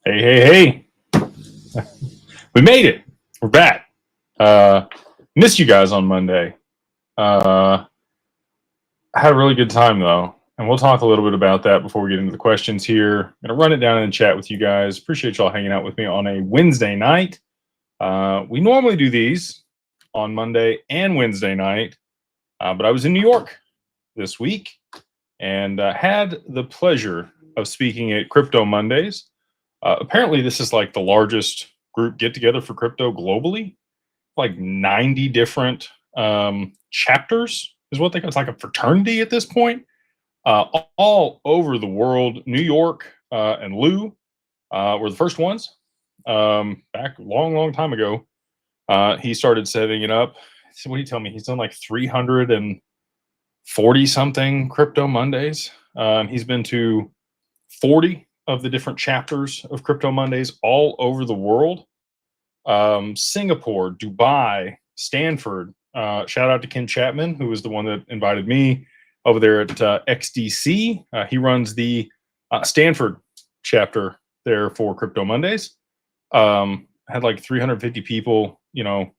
Hey, hey, hey. We made it. We're back. Missed you guys on Monday. I had a really good time, though. And we'll talk a little bit about that before we get into the questions here. I'm going to run it down in the chat with you guys. Appreciate y'all hanging out with me on a Wednesday night. We normally do these on Monday and Wednesday night, but I was in New York this week and had the pleasure of speaking at Crypto Mondays. Apparently, this is like the largest group get together for crypto globally. Like 90 different chapters is what they call. It's like a fraternity at this point, all over the world. New York and Lou were the first ones back a long, long time ago. He started setting it up. So what did he tell me? He's done like 340 something Crypto Mondays. He's been to 40 of the different chapters of Crypto Mondays all over the world. Singapore, Dubai, Stanford. Shout out to Ken Chapman, who was the one that invited me over there at XDC. He runs the Stanford chapter there for Crypto Mondays. Had like 350 people. You know,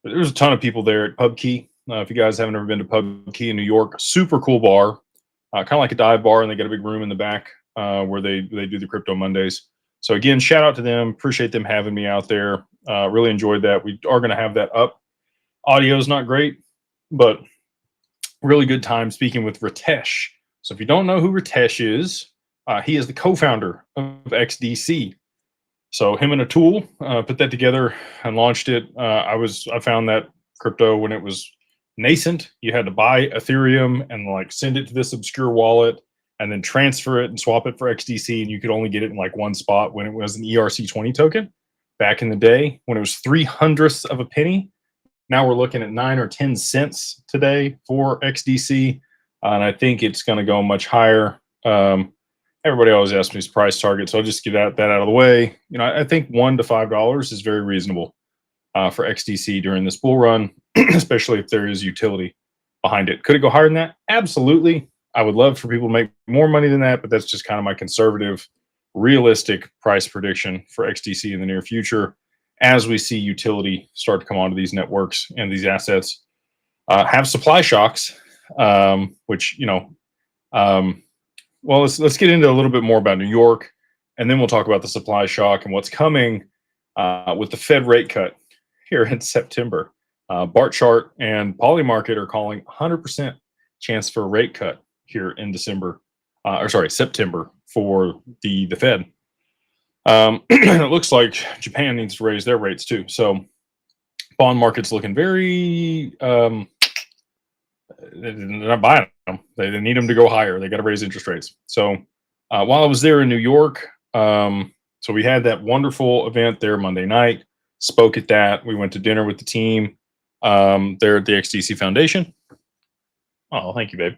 there was a ton of people there at PubKey. If you guys haven't ever been to PubKey in New York, super cool bar, kind of like a dive bar, and they got a big room in the back where they do the Crypto Mondays. So again, shout out to them. Appreciate them having me out there. Really enjoyed that. We are going to have that up. Audio is not great, but really good time speaking with Ritesh. So if you don't know who Ritesh is, he is the co-founder of XDC. So him and Atul put that together and launched it. I found that crypto when it was nascent, you had to buy Ethereum and like send it to this obscure wallet and then transfer it and swap it for XDC, and you could only get it in like one spot when it was an ERC20 token back in the day when it was 3/100th of a penny. Now we're looking at 9 or 10 cents today for XDC, and I think it's going to go much higher. Everybody always asks me price target, so I'll just get that out of the way. You know, I think $1 to $5 is very reasonable for XDC during this bull run, especially if there is utility behind it. Could it go higher than that? Absolutely. I would love for people to make more money than that, but that's just kind of my conservative, realistic price prediction for XDC in the near future as we see utility start to come onto these networks and these assets have supply shocks, which, you know, well, let's get into a little bit more about New York, and then we'll talk about the supply shock and what's coming with the Fed rate cut here in September. Bart Chart and Polymarket are calling 100% chance for a rate cut here in September for the Fed. It looks like Japan needs to raise their rates too. So bond market's looking very, they're not buying them. They need them to go higher. They got to raise interest rates. So while I was there in New York, so we had that wonderful event there Monday night, spoke at that. We went to dinner with the team there at the XDC Foundation. Oh, thank you, babe.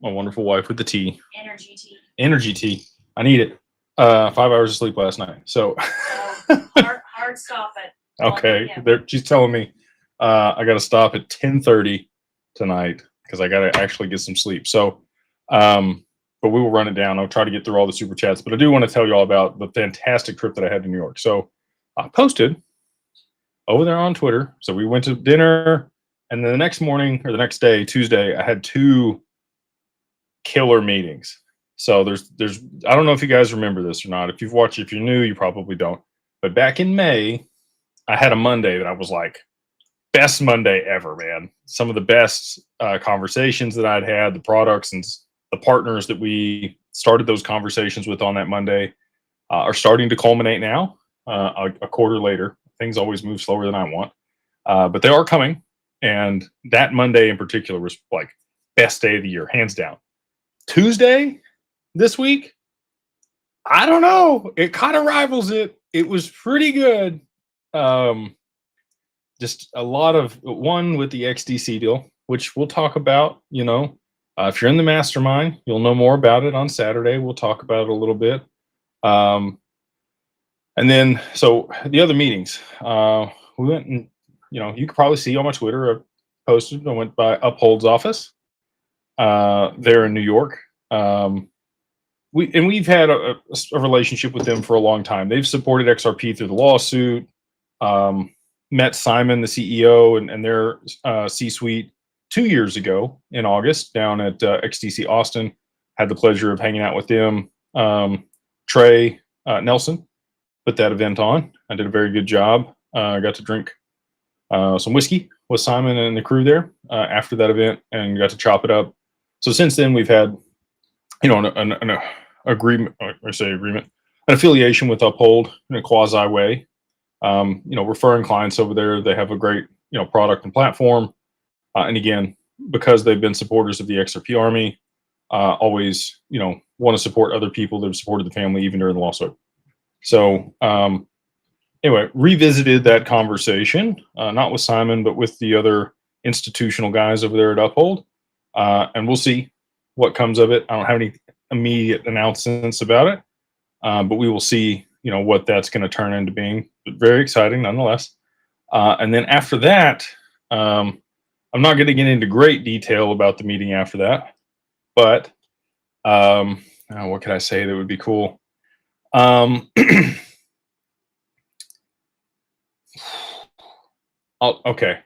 My wonderful wife with the tea. Energy tea. Energy tea. I need it. 5 hours of sleep last night. So hard stop at. Okay. She's telling me I got to stop at 10:30 tonight because I got to actually get some sleep. So, but we will run it down. I'll try to get through all the super chats, but I do want to tell you all about the fantastic trip that I had to New York. So I posted over there on Twitter. So we went to dinner, and then the next morning or the next day, Tuesday, I had 2 killer meetings. So there's I don't know if you guys remember this or not. If you've watched, if you're new, you probably don't. But back in May, I had a Monday that I was like, best Monday ever, man. Some of the best conversations that I'd had, the products and the partners that we started those conversations with on that Monday are starting to culminate now. A quarter later, things always move slower than I want, but they are coming. And that Monday in particular was like best day of the year, hands down. Tuesday this week, I don't know. It kind of rivals it. It was pretty good. Just a lot of one with the XDC deal, which we'll talk about. You know, if you're in the mastermind, you'll know more about it on Saturday. We'll talk about it a little bit. And then, so the other meetings, we went and, you know, you could probably see on my Twitter, I posted, I went by Uphold's office there in New York. we've had a relationship with them for a long time. They've supported XRP through the lawsuit. Met Simon, the CEO, and their C-suite 2 years ago in August down at XDC Austin. Had the pleasure of hanging out with them. Trey Nelson put that event on. I did a very good job. I got to drink some whiskey with Simon and the crew there after that event, and got to chop it up. So since then, we've had, an agreement, an affiliation with Uphold in a quasi way. Referring clients over there. They have a great, product and platform. And again, because they've been supporters of the XRP Army, always, want to support other people that have supported the family even during the lawsuit. So anyway, revisited that conversation, not with Simon, but with the other institutional guys over there at Uphold. And we'll see what comes of it. I don't have any immediate announcements about it, but we will see, what that's going to turn into being. But very exciting nonetheless. And then after that, I'm not going to get into great detail about the meeting after that, but what can I say that would be cool? Okay.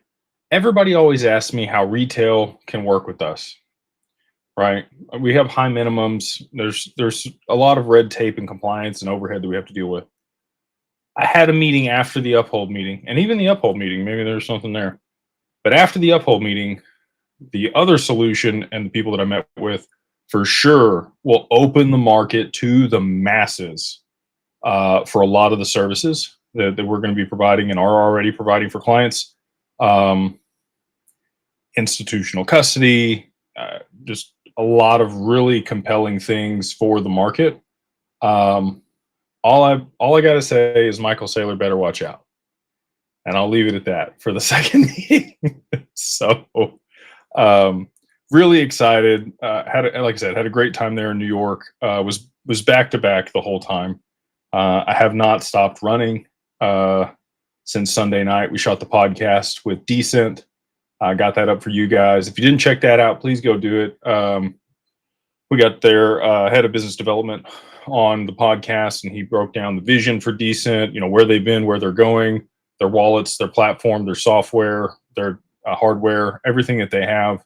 Everybody always asks me how retail can work with us, right? We have high minimums. There's a lot of red tape and compliance and overhead that we have to deal with. I had a meeting after the Uphold meeting, and even the Uphold meeting, maybe there's something there. But after the Uphold meeting, the other solution and the people that I met with for sure will open the market to the masses for a lot of the services that we're going to be providing and are already providing for clients. Institutional custody, just a lot of really compelling things for the market. All I got to say is Michael Saylor better watch out. And I'll leave it at that for the second meeting. So, really excited. Like I said, had a great time there in New York. Was back to back the whole time. I have not stopped running since Sunday night. We shot the podcast with Decent. I got that up for you guys. If you didn't check that out, please go do it. We got their head of business development on the podcast, and he broke down the vision for Decent. Where they've been, where they're going. Their wallets, their platform, their software, their hardware, everything that they have.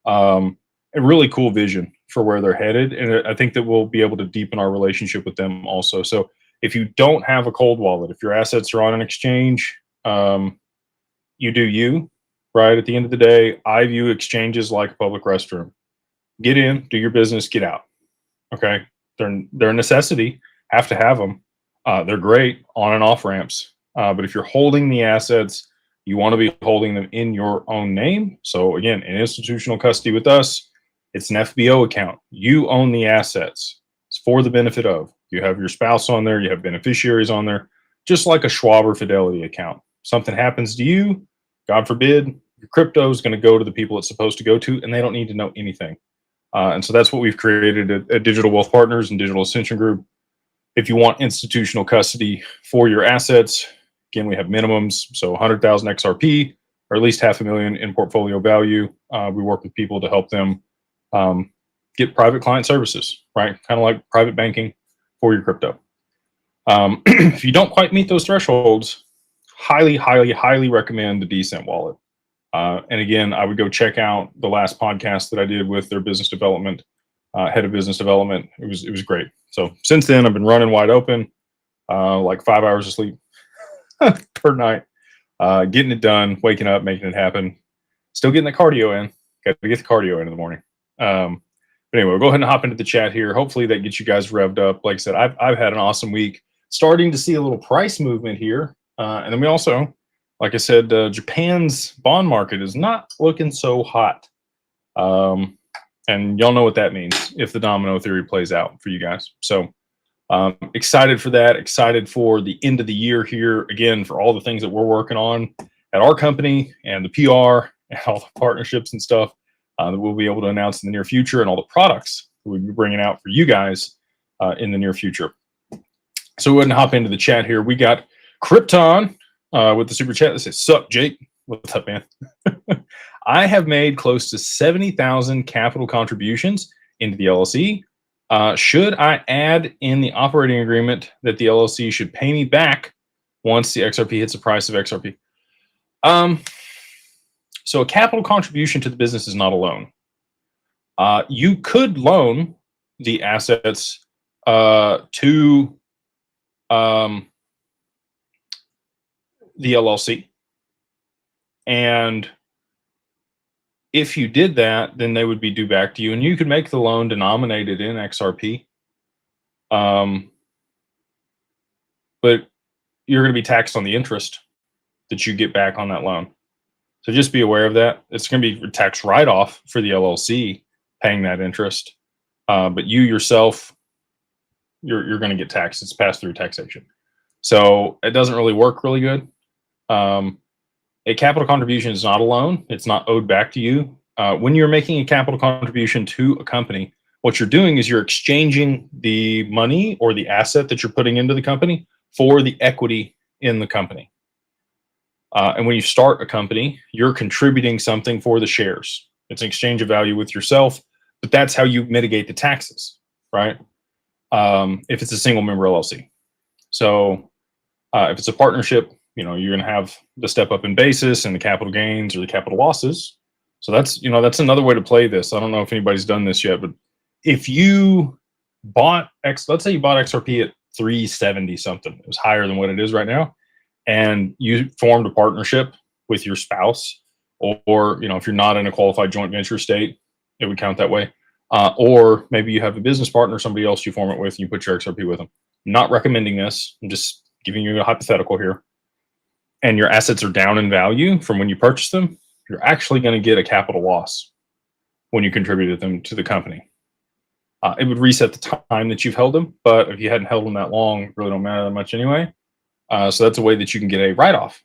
A really cool vision for where they're headed. And I think that we'll be able to deepen our relationship with them also. So if you don't have a cold wallet, if your assets are on an exchange, you do you, right? At the end of the day, I view exchanges like a public restroom. Get in, do your business, get out. Okay? They're a necessity, have to have them. They're great on and off ramps. But if you're holding the assets, you want to be holding them in your own name. So again, in institutional custody with us, it's an FBO account. You own the assets. It's for the benefit of. You have your spouse on there. You have beneficiaries on there. Just like a Schwab or Fidelity account. Something happens to you, God forbid, your crypto is going to go to the people it's supposed to go to, and they don't need to know anything. And so that's what we've created at Digital Wealth Partners and Digital Ascension Group. If you want institutional custody for your assets, again, we have minimums, so 100,000 XRP, or at least $500,000 in portfolio value. We work with people to help them get private client services, right? Kind of like private banking for your crypto. If you don't quite meet those thresholds, highly, highly, highly recommend the Decent wallet. And again, I would go check out the last podcast that I did with their business development, head of business development. It was great. So since then, I've been running wide open, like 5 hours of sleep per night, getting it done, waking up, making it happen. Still getting the cardio in. Got to get the cardio in the morning. But anyway, we'll go ahead and hop into the chat here. Hopefully that gets you guys revved up. Like I said, I've had an awesome week. Starting to see a little price movement here. And then we also, like I said, Japan's bond market is not looking so hot. And y'all know what that means if the domino theory plays out for you guys. So excited for that. Excited for the end of the year here. Again, for all the things that we're working on at our company and the PR and all the partnerships and stuff that we'll be able to announce in the near future, and all the products that we'll be bringing out for you guys in the near future. So we'll go ahead and hop into the chat here. We got Krypton with the super chat that says, "Sup, Jake? What's up, man?" I have made close to 70,000 capital contributions into the LLC. Should I add in the operating agreement that the LLC should pay me back once the XRP hits the price of XRP? So a capital contribution to the business is not a loan. You could loan the assets to the LLC. And if you did that, then they would be due back to you, and you could make the loan denominated in XRP. But you're going to be taxed on the interest that you get back on that loan. So just be aware of that. It's going to be tax write-off for the LLC paying that interest. But you yourself, you're going to get taxed. It's pass-through taxation. So it doesn't really work really good. A capital contribution is not a loan. It's not owed back to you. When you're making a capital contribution to a company, what you're doing is you're exchanging the money or the asset that you're putting into the company for the equity in the company. And when you start a company, you're contributing something for the shares. It's an exchange of value with yourself, but that's how you mitigate the taxes, right? If it's a single member LLC. So if it's a partnership, you're going to have the step up in basis and the capital gains or the capital losses. So that's another way to play this. I don't know if anybody's done this yet, but if you bought let's say you bought XRP at 370 something, it was higher than what it is right now, and you formed a partnership with your spouse, or if you're not in a qualified joint venture state, it would count that way. Or maybe you have a business partner, somebody else you form it with, and you put your XRP with them. I'm not recommending this. I'm just giving you a hypothetical here. And your assets are down in value from when you purchased them, you're actually going to get a capital loss when you contributed them to the company. It would reset the time that you've held them, but if you hadn't held them that long, it really don't matter that much anyway. So that's a way that you can get a write-off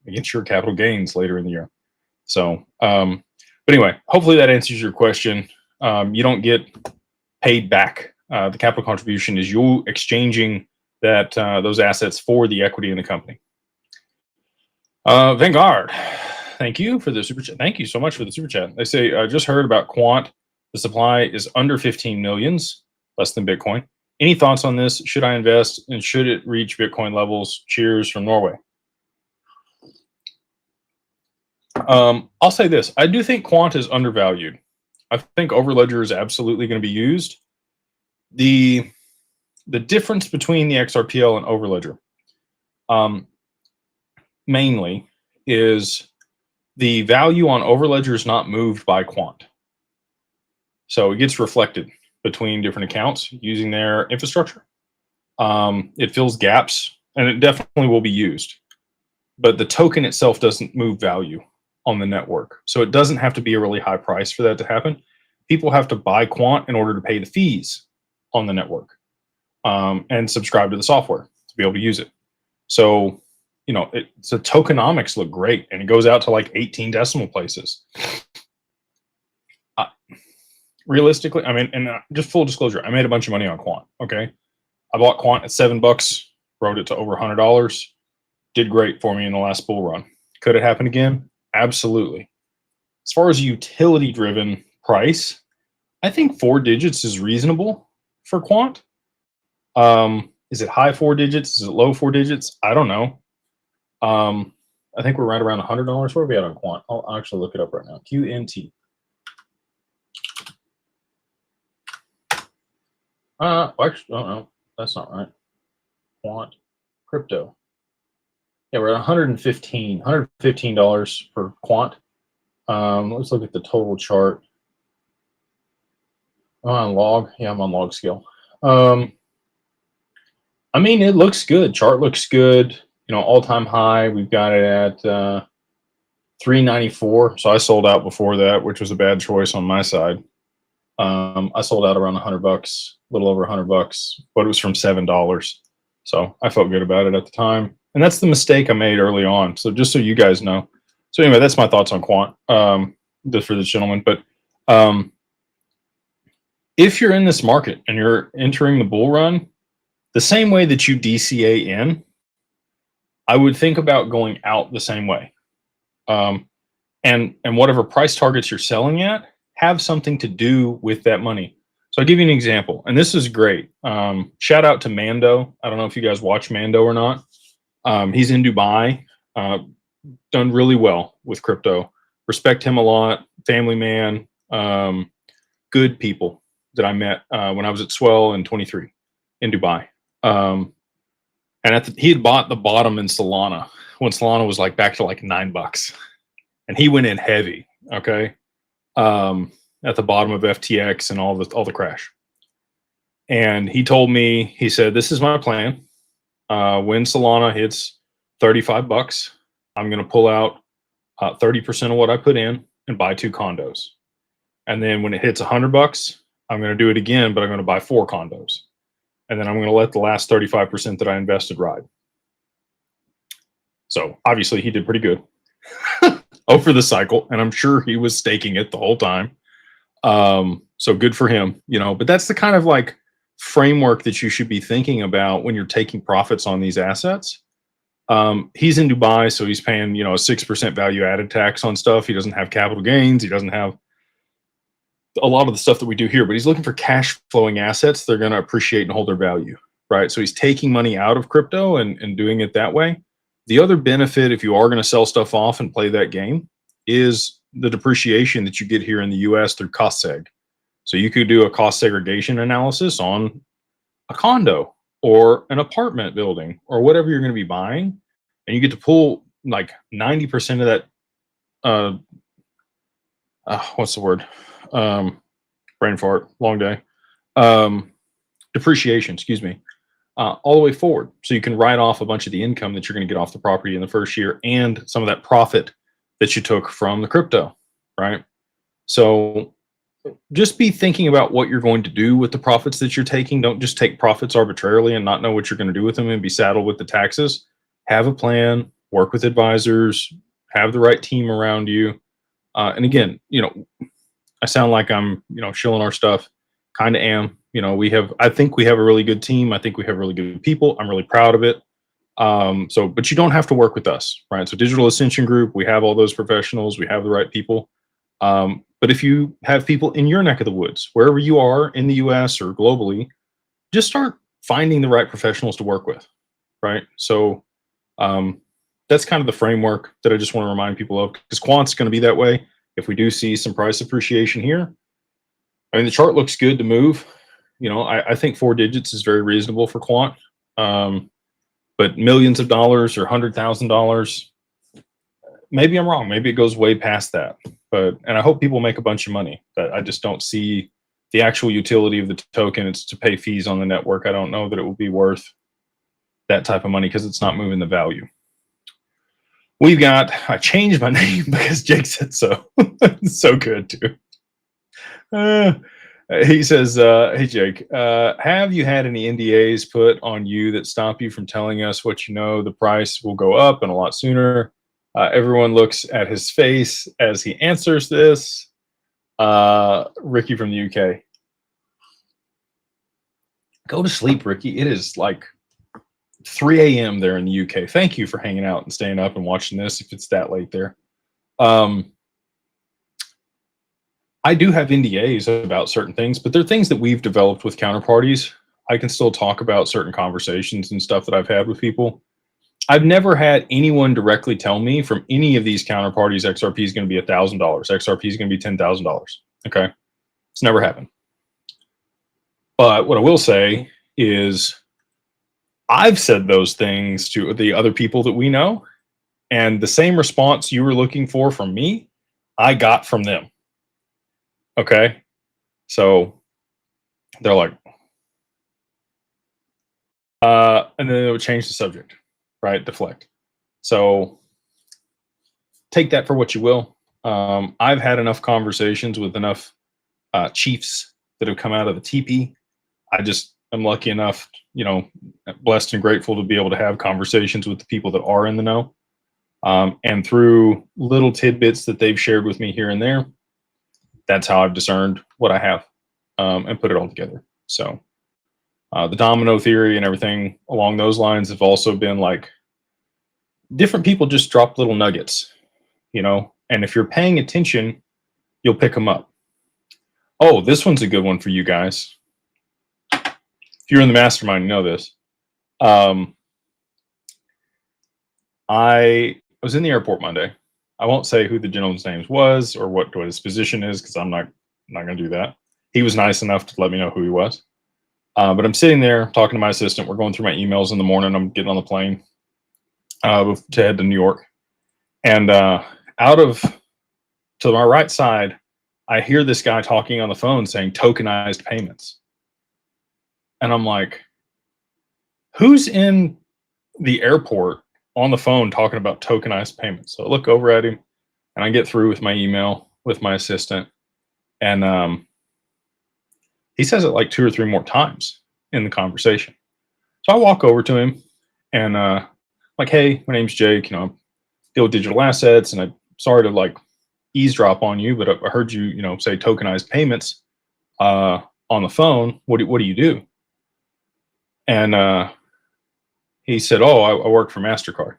against your capital gains later in the year. So, but anyway, hopefully that answers your question. You don't get paid back. The capital contribution is you exchanging that those assets for the equity in the company. Vanguard, thank you for the super chat. Thank you so much for the super chat. They say, I just heard about Quant. The supply is under 15 millions, less than Bitcoin. Any thoughts on this? Should I invest, and should it reach Bitcoin levels? Cheers from Norway. I'll say this. I do think Quant is undervalued. I think Overledger is absolutely going to be used. The difference between the XRPL and Overledger mainly is the value on Overledger is not moved by Quant. So it gets reflected between different accounts using their infrastructure. It fills gaps, and it definitely will be used. But the token itself doesn't move value on the network. So it doesn't have to be a really high price for that to happen. People have to buy Quant in order to pay the fees on the network and subscribe to the software to be able to use it. So, so tokenomics look great, and it goes out to like 18 decimal places. Realistically, and just full disclosure, I made a bunch of money on Quant. Okay, I bought Quant at $7, rode it to over $100. Did great for me in the last bull run. Could it happen again? Absolutely. As far as utility-driven price, I think 4 digits is reasonable for Quant. Is it high 4 digits? Is it low 4 digits? I don't know. I think we're right around $100. Where are we at on Quant? I'll actually look it up right now. QNT. Actually, oh no, that's not right. Quant crypto. Yeah, we're at $115 for Quant. Let's look at the total chart. I'm on log. Yeah, I'm on log scale. I mean, it looks good. Chart looks good. All-time high. We've got it at 394. So I sold out before that, which was a bad choice on my side. I sold out around $100, a little over $100, but it was from $7. So I felt good about it at the time. And that's the mistake I made early on. So just so you guys know. So anyway, that's my thoughts on Quant, just for this gentleman. But if you're in this market and you're entering the bull run, the same way that you DCA in, I would think about going out the same way. And whatever price targets you're selling at, have something to do with that money. So So I'll give you an example, and this is great. Shout out to Mando. I don't know if you guys watch Mando or not. He's in Dubai, done really well with crypto. Respect him a lot. Family man, good people that I met when I was at Swell in 23 in Dubai. And he had bought the bottom in Solana when Solana was like back to like $9, and he went in heavy. Okay, at the bottom of FTX and all the crash. And he told me, he said, "This is my plan. When Solana hits $35, I'm going to pull out 30% of what I put in and buy 2 condos. And then when it hits $100, I'm going to do it again, but I'm going to buy 4 condos. And then I'm going to let the last 35% that I invested ride." So obviously he did pretty good over the cycle, and I'm sure he was staking it the whole time. So good for him, you know. But that's the kind of like framework that you should be thinking about when you're taking profits on these assets. He's in Dubai, so he's paying, you know, a 6% value added tax on stuff. He doesn't have capital gains. He doesn't have a lot of the stuff that we do here, but he's looking for cash flowing assets. They're going to appreciate and hold their value, right? So he's taking money out of crypto and doing it that way. The other benefit, if you are going to sell stuff off and play that game, is the depreciation that you get here in the US through cost seg. So you could do a cost segregation analysis on a condo or an apartment building or whatever you're going to be buying, and you get to pull like 90% of that. What's the word? Brain fart, long day. Depreciation, excuse me, all the way forward. So you can write off a bunch of the income that you're going to get off the property in the first year and some of that profit that you took from the crypto, right? So just be thinking about what you're going to do with the profits that you're taking. Don't just take profits arbitrarily and not know what you're going to do with them and be saddled with the taxes. Have a plan, work with advisors, have the right team around you. And again, you know, I sound like I'm, you know, shilling our stuff. Kind of am. You know, I think we have a really good team. I think we have really good people. I'm really proud of it. But you don't have to work with us, right? So Digital Ascension Group, we have all those professionals. We have the right people. But if you have people in your neck of the woods, wherever you are in the US or globally, just start finding the right professionals to work with, right? So that's kind of the framework that I just want to remind people of, because Quant's going to be that way. If we do see some price appreciation here, I mean, the chart looks good to move. You know, I think 4 digits is very reasonable for Quant. But millions of dollars or $100,000, maybe I'm wrong. Maybe it goes way past that. And I hope people make a bunch of money. But I just don't see the actual utility of the token. It's to pay fees on the network. I don't know that it will be worth that type of money because it's not moving the value. I changed my name because Jake said so. It's so good too. He says, "Hey Jake, have you had any NDAs put on you that stop you from telling us what you know the price will go up and a lot sooner?" Everyone looks at his face as he answers this. Ricky from the UK. Go to sleep, Ricky. It is like 3 a.m. there in the UK. Thank you for hanging out and staying up and watching this if it's that late there. I do have NDAs about certain things, but they're things that we've developed with counterparties. I can still talk about certain conversations and stuff that I've had with people. I've never had anyone directly tell me from any of these counterparties XRP is going to be $1,000. XRP is going to be $10,000. Okay. It's never happened. But what I will say is I've said those things to the other people that we know, and the same response you were looking for from me, I got from them. Okay. So they're like, and then it would change the subject, right? Deflect. So take that for what you will. I've had enough conversations with enough chiefs that have come out of the TP. I'm lucky enough, you know, blessed and grateful to be able to have conversations with the people that are in the know. And through little tidbits that they've shared with me here and there, that's how I've discerned what I have and put it all together. So the domino theory and everything along those lines have also been like different people just drop little nuggets, you know, and if you're paying attention, you'll pick them up. Oh, this one's a good one for you guys. If you're in the mastermind, you know this. I was in the airport Monday. I won't say who the gentleman's name was or what his position is because I'm not going to do that. He was nice enough to let me know who he was. But I'm sitting there talking to my assistant. We're going through my emails in the morning. I'm getting on the plane to head to New York. And to my right side, I hear this guy talking on the phone saying tokenized payments. And I'm like, who's in the airport on the phone talking about tokenized payments? So I look over at him and I get through with my email with my assistant. And he says it like 2 or 3 more times in the conversation. So I walk over to him and like, hey, my name's Jake, I deal with digital assets, and I'm sorry to like eavesdrop on you, but I heard you, say tokenized payments on the phone. What do you do? And he said, oh, I work for Mastercard.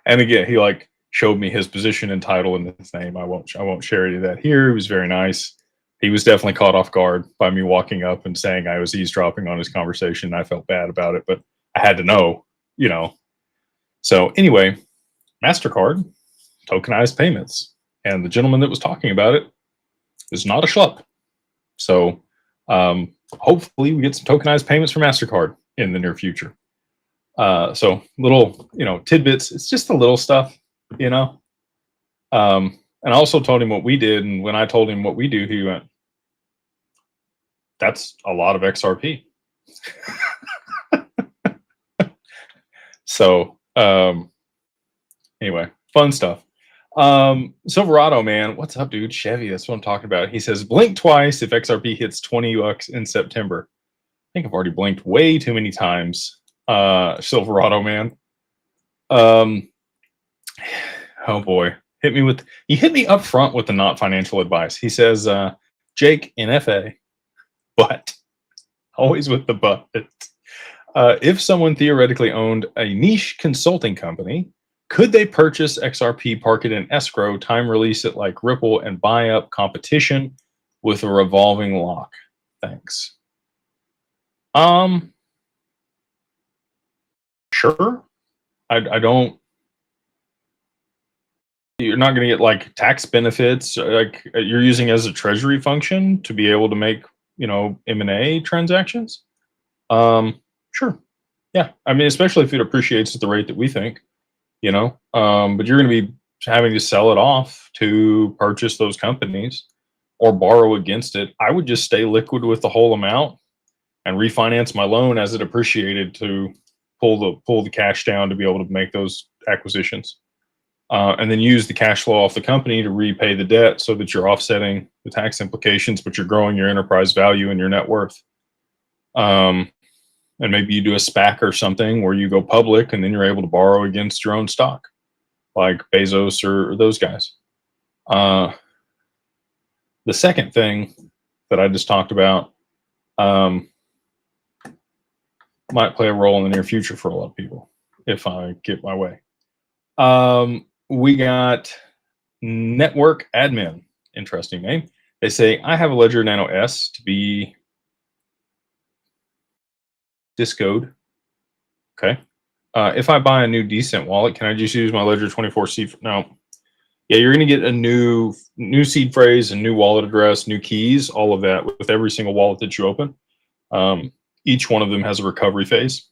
And again, he like showed me his position and title and his name. I won't share any of that here. He was very nice. He was definitely caught off guard by me walking up and saying I was eavesdropping on his conversation. I felt bad about it, but I had to know, So anyway, Mastercard, tokenized payments. And the gentleman that was talking about it is not a schlup. So hopefully we get some tokenized payments from Mastercard in the near future. So little, tidbits. It's just the little stuff, And I also told him what we did. And when I told him what we do, he went, that's a lot of XRP. So anyway, fun stuff. Silverado, man, what's up, dude? Chevy, that's what I'm talking about. He says, blink twice if XRP hits 20 bucks in September. I think I've already blinked way too many times. Silverado, man. Oh boy. You hit me up front with the not financial advice. He says, Jake, NFA, but always with the but. If someone theoretically owned a niche consulting company, could they purchase XRP, park it in escrow, time release it like Ripple, and buy up competition with a revolving lock? Thanks. Sure. I don't. You're not going to get like tax benefits like you're using as a treasury function to be able to make, M&A transactions. Sure. Yeah. I mean, especially if it appreciates at the rate that we think, but you're going to be having to sell it off to purchase those companies or borrow against it. I would just stay liquid with the whole amount and refinance my loan as it appreciated to pull the cash down to be able to make those acquisitions. And then use the cash flow off the company to repay the debt so that you're offsetting the tax implications, but you're growing your enterprise value and your net worth. And maybe you do a SPAC or something where you go public and then you're able to borrow against your own stock, like Bezos or those guys. The second thing that I just talked about might play a role in the near future for a lot of people if I get my way. We got Network Admin. Interesting name. They say, I have a Ledger Nano S to be Discode. Okay. If I buy a new decent wallet, can I just use my Ledger 24C? No. Yeah, you're going to get a new seed phrase, a new wallet address, new keys, all of that with every single wallet that you open. Each one of them has a recovery phrase.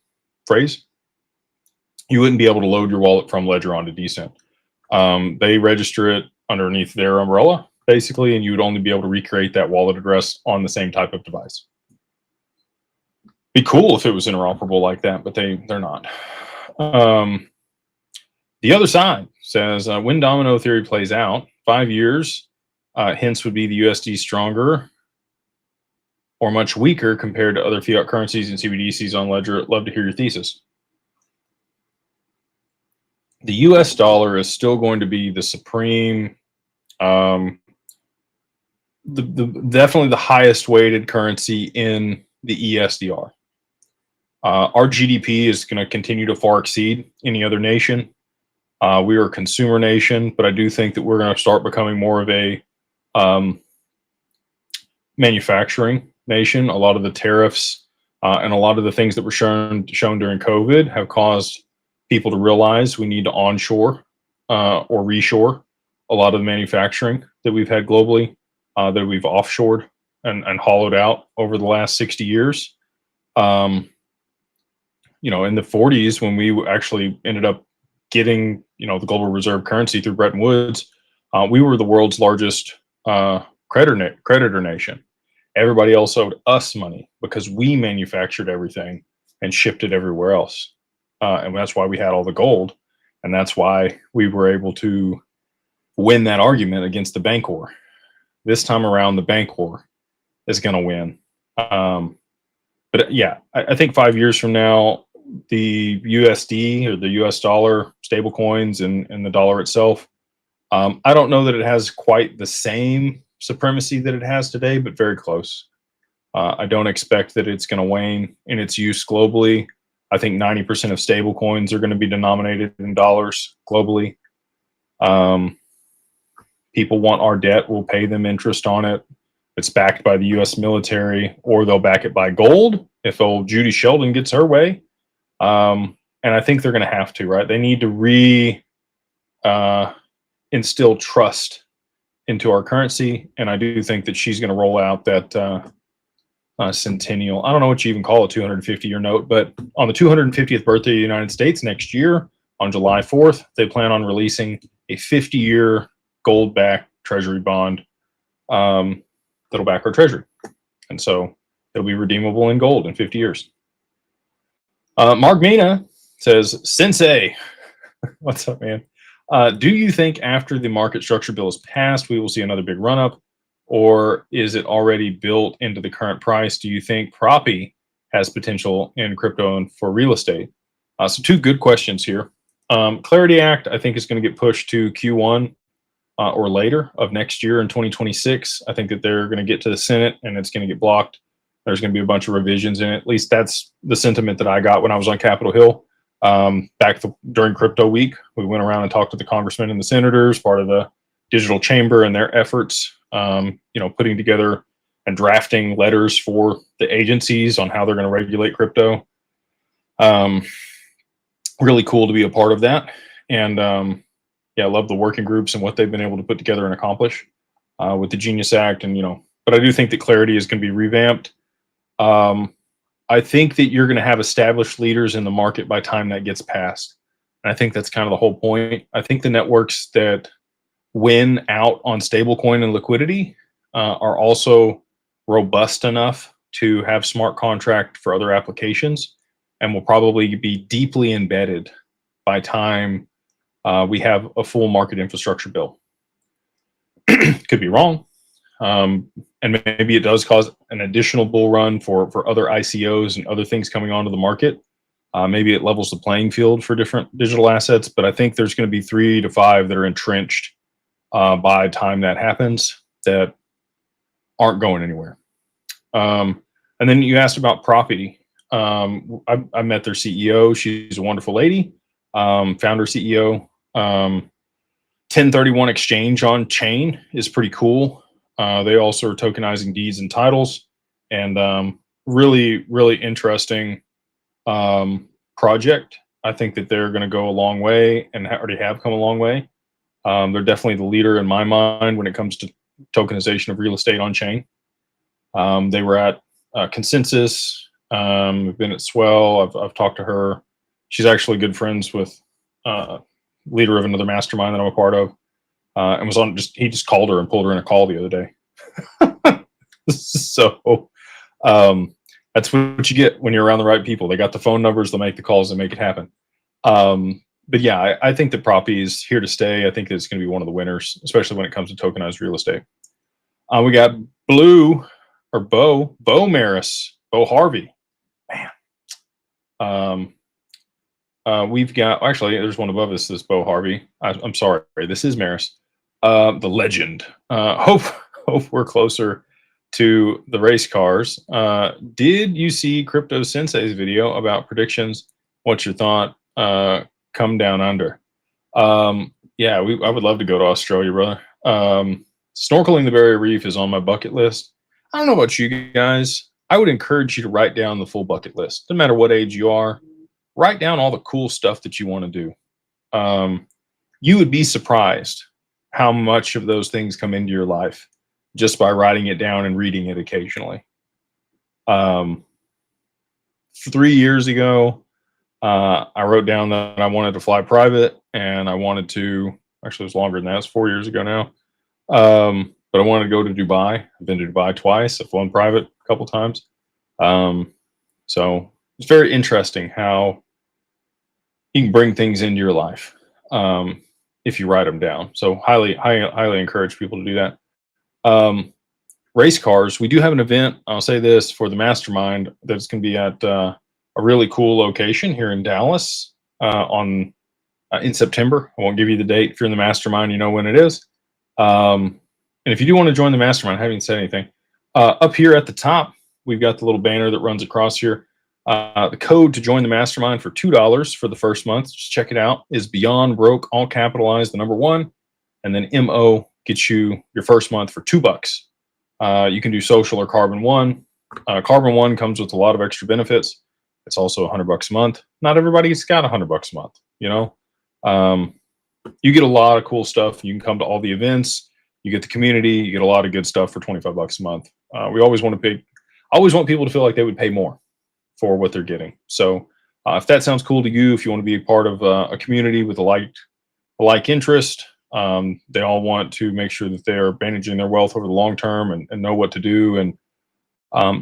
You wouldn't be able to load your wallet from Ledger onto Decent. They register it underneath their umbrella, basically, and you would only be able to recreate that wallet address on the same type of device. Be cool if it was interoperable like that, but they're not. The other side says, when domino theory plays out, 5 years, hence would be the USD stronger or much weaker compared to other fiat currencies and CBDCs on Ledger. Love to hear your thesis. The US dollar is still going to be the supreme, definitely the highest weighted currency in the ESDR. Our GDP is going to continue to far exceed any other nation. We are a consumer nation, but I do think that we're going to start becoming more of a manufacturing nation. A lot of the tariffs and a lot of the things that were shown during COVID have caused people to realize we need to onshore or reshore a lot of the manufacturing that we've had globally, that we've offshored and hollowed out over the last 60 years. You know, in the 40s, when we actually ended up getting, you know, the global reserve currency through Bretton Woods, we were the world's largest creditor nation. Everybody else owed us money because we manufactured everything and shipped it everywhere else. And that's why we had all the gold. And that's why we were able to win that argument against the bank war. This time around, the bank war is going to win. But yeah, I think 5 years from now, the USD or the US dollar stable coins and the dollar itself, I don't know that it has quite the same supremacy that it has today, but very close. I don't expect that it's going to wane in its use globally. I think 90% of stable coins are going to be denominated in dollars globally. People want our debt, we'll pay them interest on it. It's backed by the US military, or they'll back it by gold if old Judy Sheldon gets her way. And I think they're going to have to, right? They need to instill trust into our currency. And I do think that she's going to roll out that centennial, I don't know what you even call a 250-year note, but on the 250th birthday of the United States next year, on July 4th, they plan on releasing a 50-year gold-backed treasury bond that'll back our treasury. And so it'll be redeemable in gold in 50 years. Mark Mina says, Sensei, what's up, man? Do you think after the market structure bill is passed, we will see another big run-up, or is it already built into the current price? Do you think Propy has potential in crypto and for real estate? So two good questions here. Clarity Act, I think, is going to get pushed to Q1 or later of next year in 2026. I think that they're going to get to the Senate and it's going to get blocked. There's going to be a bunch of revisions in it. At least that's the sentiment that I got when I was on Capitol Hill. During crypto week, we went around and talked to the congressmen and the senators, part of the digital chamber, and their efforts, putting together and drafting letters for the agencies on how they're going to regulate crypto. Really cool to be a part of that. And I love the working groups and what they've been able to put together and accomplish with the Genius Act. And, but I do think that Clarity is going to be revamped. I think that you're going to have established leaders in the market by time that gets passed. And I think that's kind of the whole point. I think the networks that win out on stablecoin and liquidity are also robust enough to have smart contract for other applications, and will probably be deeply embedded by time we have a full market infrastructure bill. Could be wrong. And maybe it does cause an additional bull run for other ICOs and other things coming onto the market. Maybe it levels the playing field for different digital assets, but I think there's going to be 3 to 5 that are entrenched by the time that happens that aren't going anywhere. And then you asked about Propy. I met their CEO. She's a wonderful lady, founder, CEO. 1031 exchange on chain is pretty cool. They also are tokenizing deeds and titles, and really, really interesting project. I think that they're going to go a long way and already have come a long way. They're definitely the leader in my mind when it comes to tokenization of real estate on chain. They were at Consensus. We've been at Swell. I've talked to her. She's actually good friends with leader of another mastermind that I'm a part of. And was on he just called her and pulled her in a call the other day. So that's what you get when you're around the right people. They got the phone numbers, they'll make the calls, and make it happen. But yeah, I think that Propy is here to stay. I think that it's going to be one of the winners, especially when it comes to tokenized real estate. We got Bo Maris, Bo Harvey. Man. We've got, actually, there's one above us, this Bo Harvey. I'm sorry, this is Maris. The legend. Hope we're closer to the race cars. Did you see Crypto Sensei's video about predictions? What's your thought? Come down under. Yeah, I would love to go to Australia, brother. Snorkeling the barrier reef is on my bucket list. I don't know about you guys. I would encourage you to write down the full bucket list. No matter what age you are, write down all the cool stuff that you want to do. You would be surprised how much of those things come into your life just by writing it down and reading it occasionally. 3 years ago, I wrote down that I wanted to fly private, and I wanted to, actually it was longer than that, it's 4 years ago now. But I wanted to go to Dubai. I've been to Dubai twice. I've flown private a couple times. So it's very interesting how you can bring things into your life if you write them down. So highly encourage people to do that. Race cars, we do have an event, I'll say this, for the Mastermind that's going to be at a really cool location here in Dallas in September. I won't give you the date. If you're in the Mastermind, you know when it is. And if you do want to join the Mastermind, I haven't said anything. Up here at the top, we've got the little banner that runs across here. The code to join the Mastermind for $2 for the first month, just check it out, is Beyond Broke, all capitalized, the number 1. And then MO gets you your first month for $2. You can do social or Carbon 1. Carbon 1 comes with a lot of extra benefits. It's also $100 a month. Not everybody's got $100 a month, you know. You get a lot of cool stuff. You can come to all the events. You get the community. You get a lot of good stuff for $25 a month. We always want to pay. I always want people to feel like they would pay more for what they're getting. So if that sounds cool to you, if you want to be a part of a community with a like interest, they all want to make sure that they're managing their wealth over the long term and know what to do. And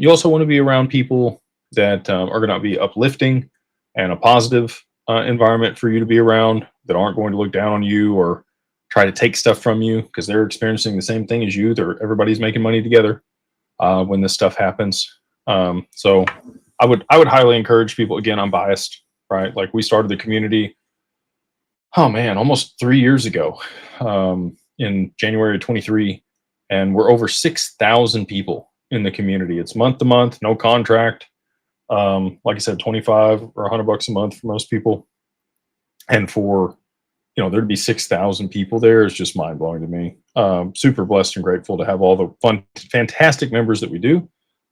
you also want to be around people that are going to be uplifting and a positive environment for you to be around, that aren't going to look down on you or try to take stuff from you because they're experiencing the same thing as you. Everybody's making money together when this stuff happens. So I would highly encourage people. Again, I'm biased, right? Like, we started the community, oh man, almost 3 years ago, in January of 23, and we're over 6,000 people in the community. It's month to month, no contract. Like I said, 25 or $100 a month for most people. And for, there to be 6,000 people there is just mind blowing to me. Super blessed and grateful to have all the fantastic members that we do.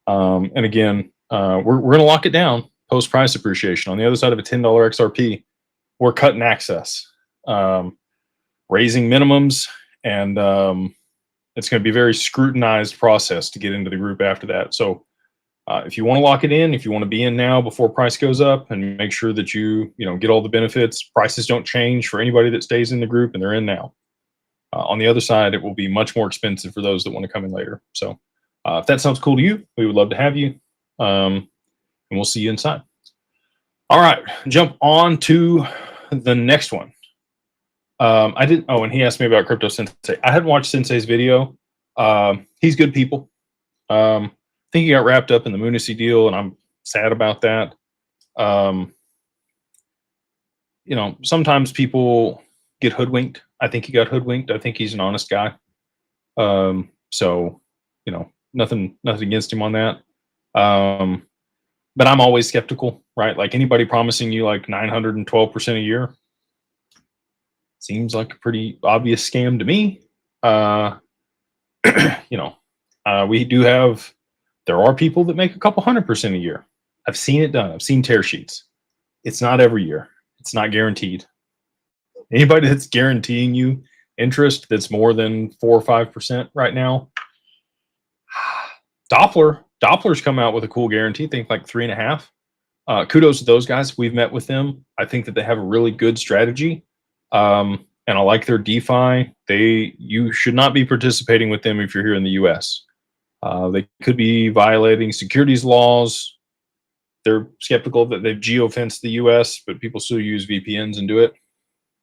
And again, we're going to lock it down post price appreciation. On the other side of a $10 XRP, we're cutting access, raising minimums, and it's going to be a very scrutinized process to get into the group after that. So if you want to lock it in, if you want to be in now before price goes up, and make sure that you get all the benefits, prices don't change for anybody that stays in the group and they're in now. On the other side, it will be much more expensive for those that want to come in later. So if that sounds cool to you, we would love to have you. And we'll see you inside. All right, jump on to the next one. And he asked me about Crypto Sensei. I hadn't watched Sensei's video. He's good people. I think he got wrapped up in the Munisy deal, and I'm sad about that. Sometimes people get hoodwinked. I think he got hoodwinked. I think he's an honest guy. So, nothing against him on that. But I'm always skeptical, right? Like, anybody promising you like 912% a year seems like a pretty obvious scam to me. There are people that make a couple 100% a year. I've seen it done. I've seen tear sheets. It's not every year. It's not guaranteed. Anybody that's guaranteeing you interest that's more than 4 or 5% right now, Doppler's come out with a cool guarantee. I think like 3.5. Kudos to those guys. We've met with them. I think that they have a really good strategy. And I like their DeFi. You should not be participating with them if you're here in the US. They could be violating securities laws. They're skeptical that they've geofenced the US, but people still use VPNs and do it.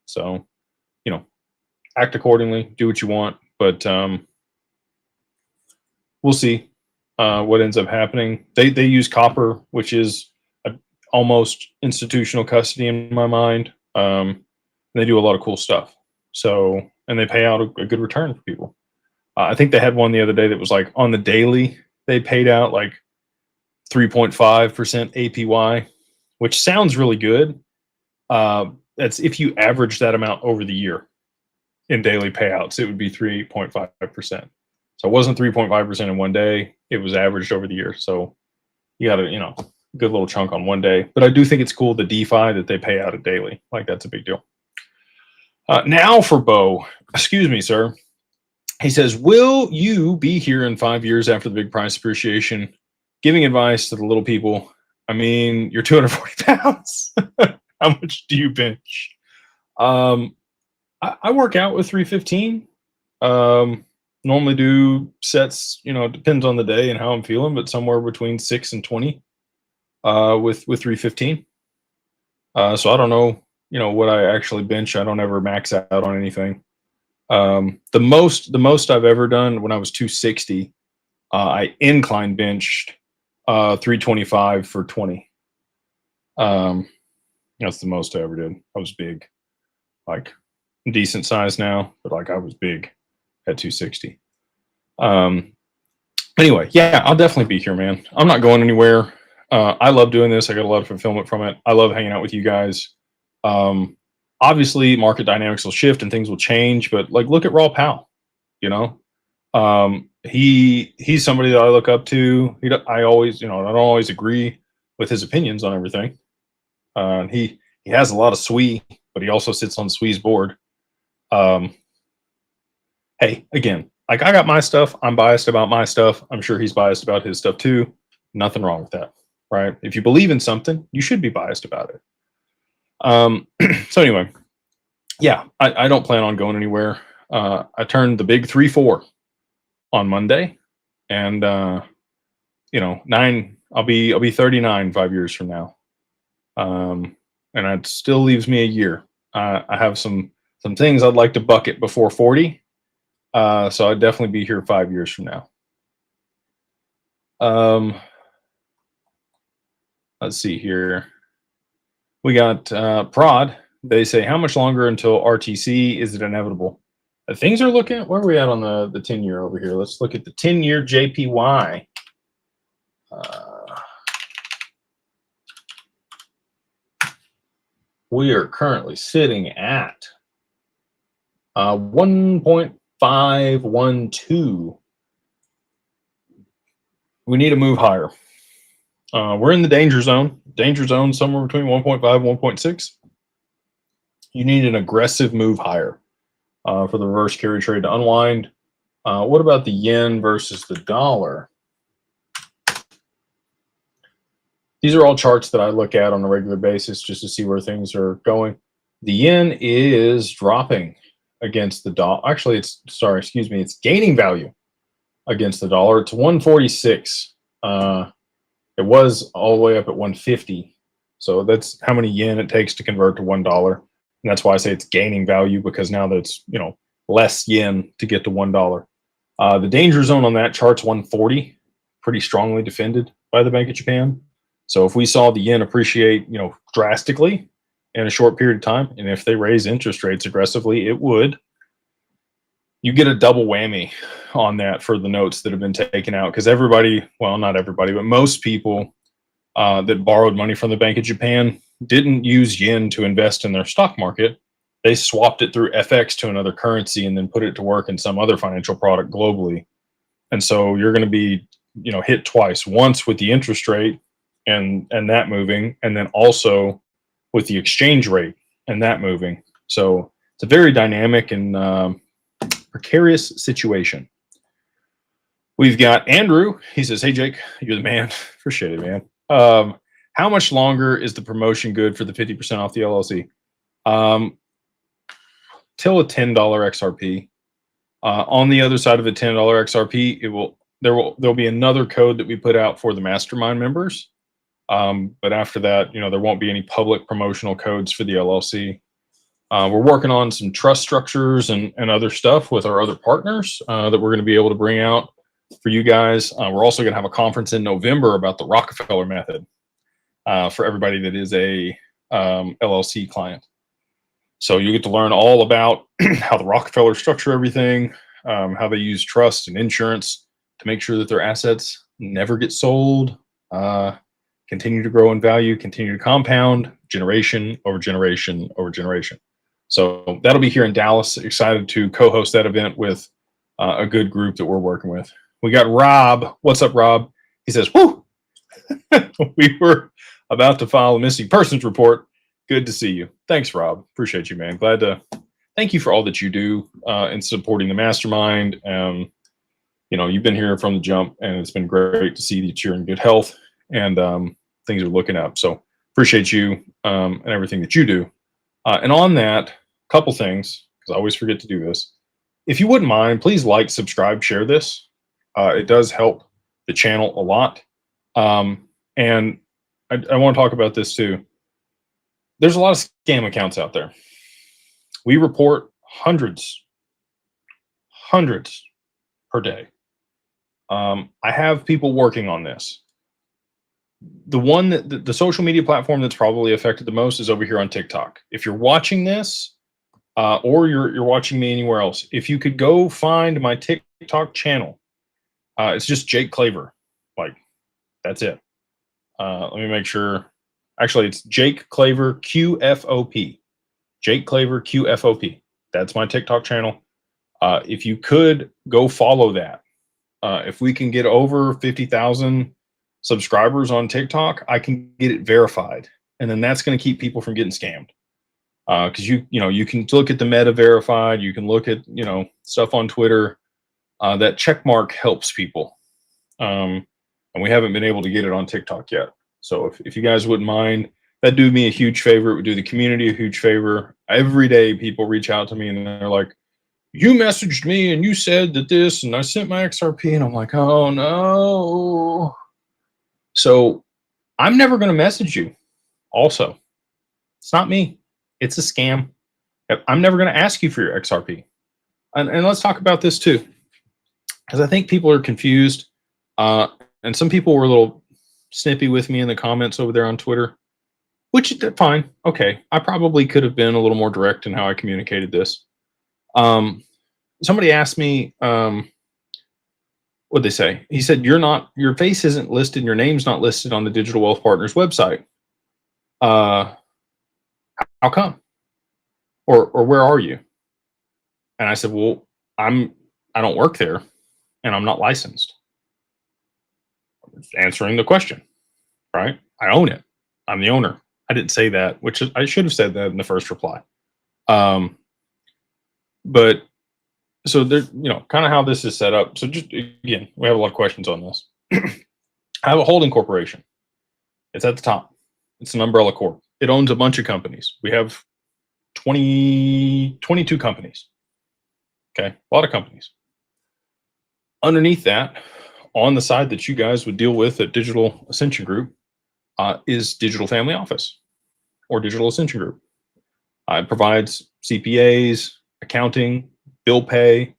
So, act accordingly, do what you want, but we'll see what ends up happening. They use Copper, which is almost institutional custody in my mind. They do a lot of cool stuff. So, and they pay out a good return for people. I think they had one the other day that was like on the daily, they paid out like 3.5% APY, which sounds really good. That's if you average that amount over the year. in daily payouts, it would be 3.5%. So it wasn't 3.5% in one day. It was averaged over the year. So you got a good little chunk on one day. But I do think it's cool the DeFi that they pay out at daily. Like that's a big deal. Now for Bo, excuse me, sir. He says, will you be here in 5 years after the big price appreciation, giving advice to the little people? I mean, you're 240 pounds. How much do you bench? I work out with 315. Normally do sets, it depends on the day and how I'm feeling, but somewhere between 6 and 20 with 315. So I don't know, what I actually bench. I don't ever max out on anything. The most I've ever done when I was 260, I incline benched 325 for 20. That's the most I ever did. I was big, like decent size now, but like I was big at 260. Anyway, yeah, I'll definitely be here, man. I'm not going anywhere. I love doing this. I got a lot of fulfillment from it. I love hanging out with you guys. Obviously market dynamics will shift and things will change, but like look at Raw Powell, he's somebody that I look up to. I always, I don't always agree with his opinions on everything. He has a lot of SWE, but he also sits on SWE's board. Hey, again, like I got my stuff. I'm biased about my stuff. I'm sure he's biased about his stuff too. Nothing wrong with that, right? If you believe in something, you should be biased about it. So anyway, yeah, I don't plan on going anywhere. I turned the big 3-4 on Monday, and I'll be 39 5 years from now. And it still leaves me a year. I have some things I'd like to bucket before 40. So I'd definitely be here 5 years from now. Let's see here. We got Prod. They say, how much longer until RTC? Is it inevitable? Things are looking, where are we at on the 10-year over here? Let's look at the 10-year JPY. We are currently sitting at 1.512. We need to move higher. We're in the danger zone. Danger zone somewhere between 1.5 and 1.6. You need an aggressive move higher for the reverse carry trade to unwind. What about the yen versus the dollar? These are all charts that I look at on a regular basis just to see where things are going. The yen is dropping against the dollar. Actually, it's gaining value against the dollar. It's 146. It was all the way up at 150. So that's how many yen it takes to convert to $1. And that's why I say it's gaining value, because now that's, less yen to get to $1. The danger zone on that chart's 140, pretty strongly defended by the Bank of Japan. So if we saw the yen appreciate, drastically in a short period of time, and if they raise interest rates aggressively, it would. You get a double whammy on that for the notes that have been taken out, because everybody, well, not everybody, but most people that borrowed money from the Bank of Japan didn't use yen to invest in their stock market. They swapped it through FX to another currency and then put it to work in some other financial product globally. And so you're going to be, hit twice, once with the interest rate and that moving, and then also with the exchange rate and that moving. So it's a very dynamic and precarious situation. We've got Andrew. He says, hey, Jake, you're the man. Appreciate it, man. How much longer is the promotion good for the 50% off the LLC? Till a $10 XRP. On the other side of a $10 XRP, there'll be another code that we put out for the Mastermind members. But after that, there won't be any public promotional codes for the LLC. We're working on some trust structures and other stuff with our other partners that we're going to be able to bring out for you guys. We're also going to have a conference in November about the Rockefeller method for everybody that is a LLC client. So you get to learn all about how the Rockefeller structure everything, how they use trust and insurance to make sure that their assets never get sold, continue to grow in value, continue to compound, generation over generation over generation. So that'll be here in Dallas. Excited to co-host that event with a good group that we're working with. We got Rob. What's up, Rob? He says, whoo, we were about to file a missing persons report. Good to see you. Thanks, Rob. Appreciate you, man. Glad to thank you for all that you do in supporting the mastermind. You know, you've been here from the jump, and it's been great to see that you're in good health and things are looking up. So appreciate you and everything that you do. And on that, couple things, because I always forget to do this. If you wouldn't mind, please like, subscribe, share this. It does help the channel a lot. And I want to talk about this too. There's a lot of scam accounts out there. We report hundreds per day. I have people working on this. The one that the social media platform that's probably affected the most is over here on TikTok. If you're watching this, or you're watching me anywhere else, if you could go find my TikTok channel, it's just Jake Claver. Like, that's it. Let me make sure. Actually, it's Jake Claver QFOP. Jake Claver QFOP. That's my TikTok channel. If you could go follow that. If we can get over 50,000 subscribers on TikTok, I can get it verified. And then that's going to keep people from getting scammed. Because you know, you can look at the meta verified, you can look at, you know, stuff on Twitter. That check mark helps people. And we haven't been able to get it on TikTok yet. So if you guys wouldn't mind, that'd do me a huge favor. It would do the community a huge favor. Every day people reach out to me and they're like, you messaged me and you said that this, and I sent my XRP, and I'm like, oh no. So I'm never going to message you. Also, it's not me. It's a scam. I'm never going to ask you for your XRP. And let's talk about this too, because I think people are confused. And some people were a little snippy with me in the comments over there on Twitter, which is fine. Okay. I probably could have been a little more direct in how I communicated this. Somebody asked me, what'd they say? He said, your face isn't listed, your name's not listed on the Digital Wealth Partners website. How come? Or where are you? And I said, well, I don't work there and I'm not licensed. Answering the question, right? I own it. I'm the owner. I didn't say that, which I should have said that in the first reply. But so there, you know, kind of how this is set up. So just again, we have a lot of questions on this. I have a holding corporation. It's at the top. It's an umbrella corp. It owns a bunch of companies. We have 22 companies. Okay, a lot of companies. Underneath that, on the side that you guys would deal with at Digital Ascension Group, is Digital Family Office or Digital Ascension Group. It provides CPAs, accounting, bill pay,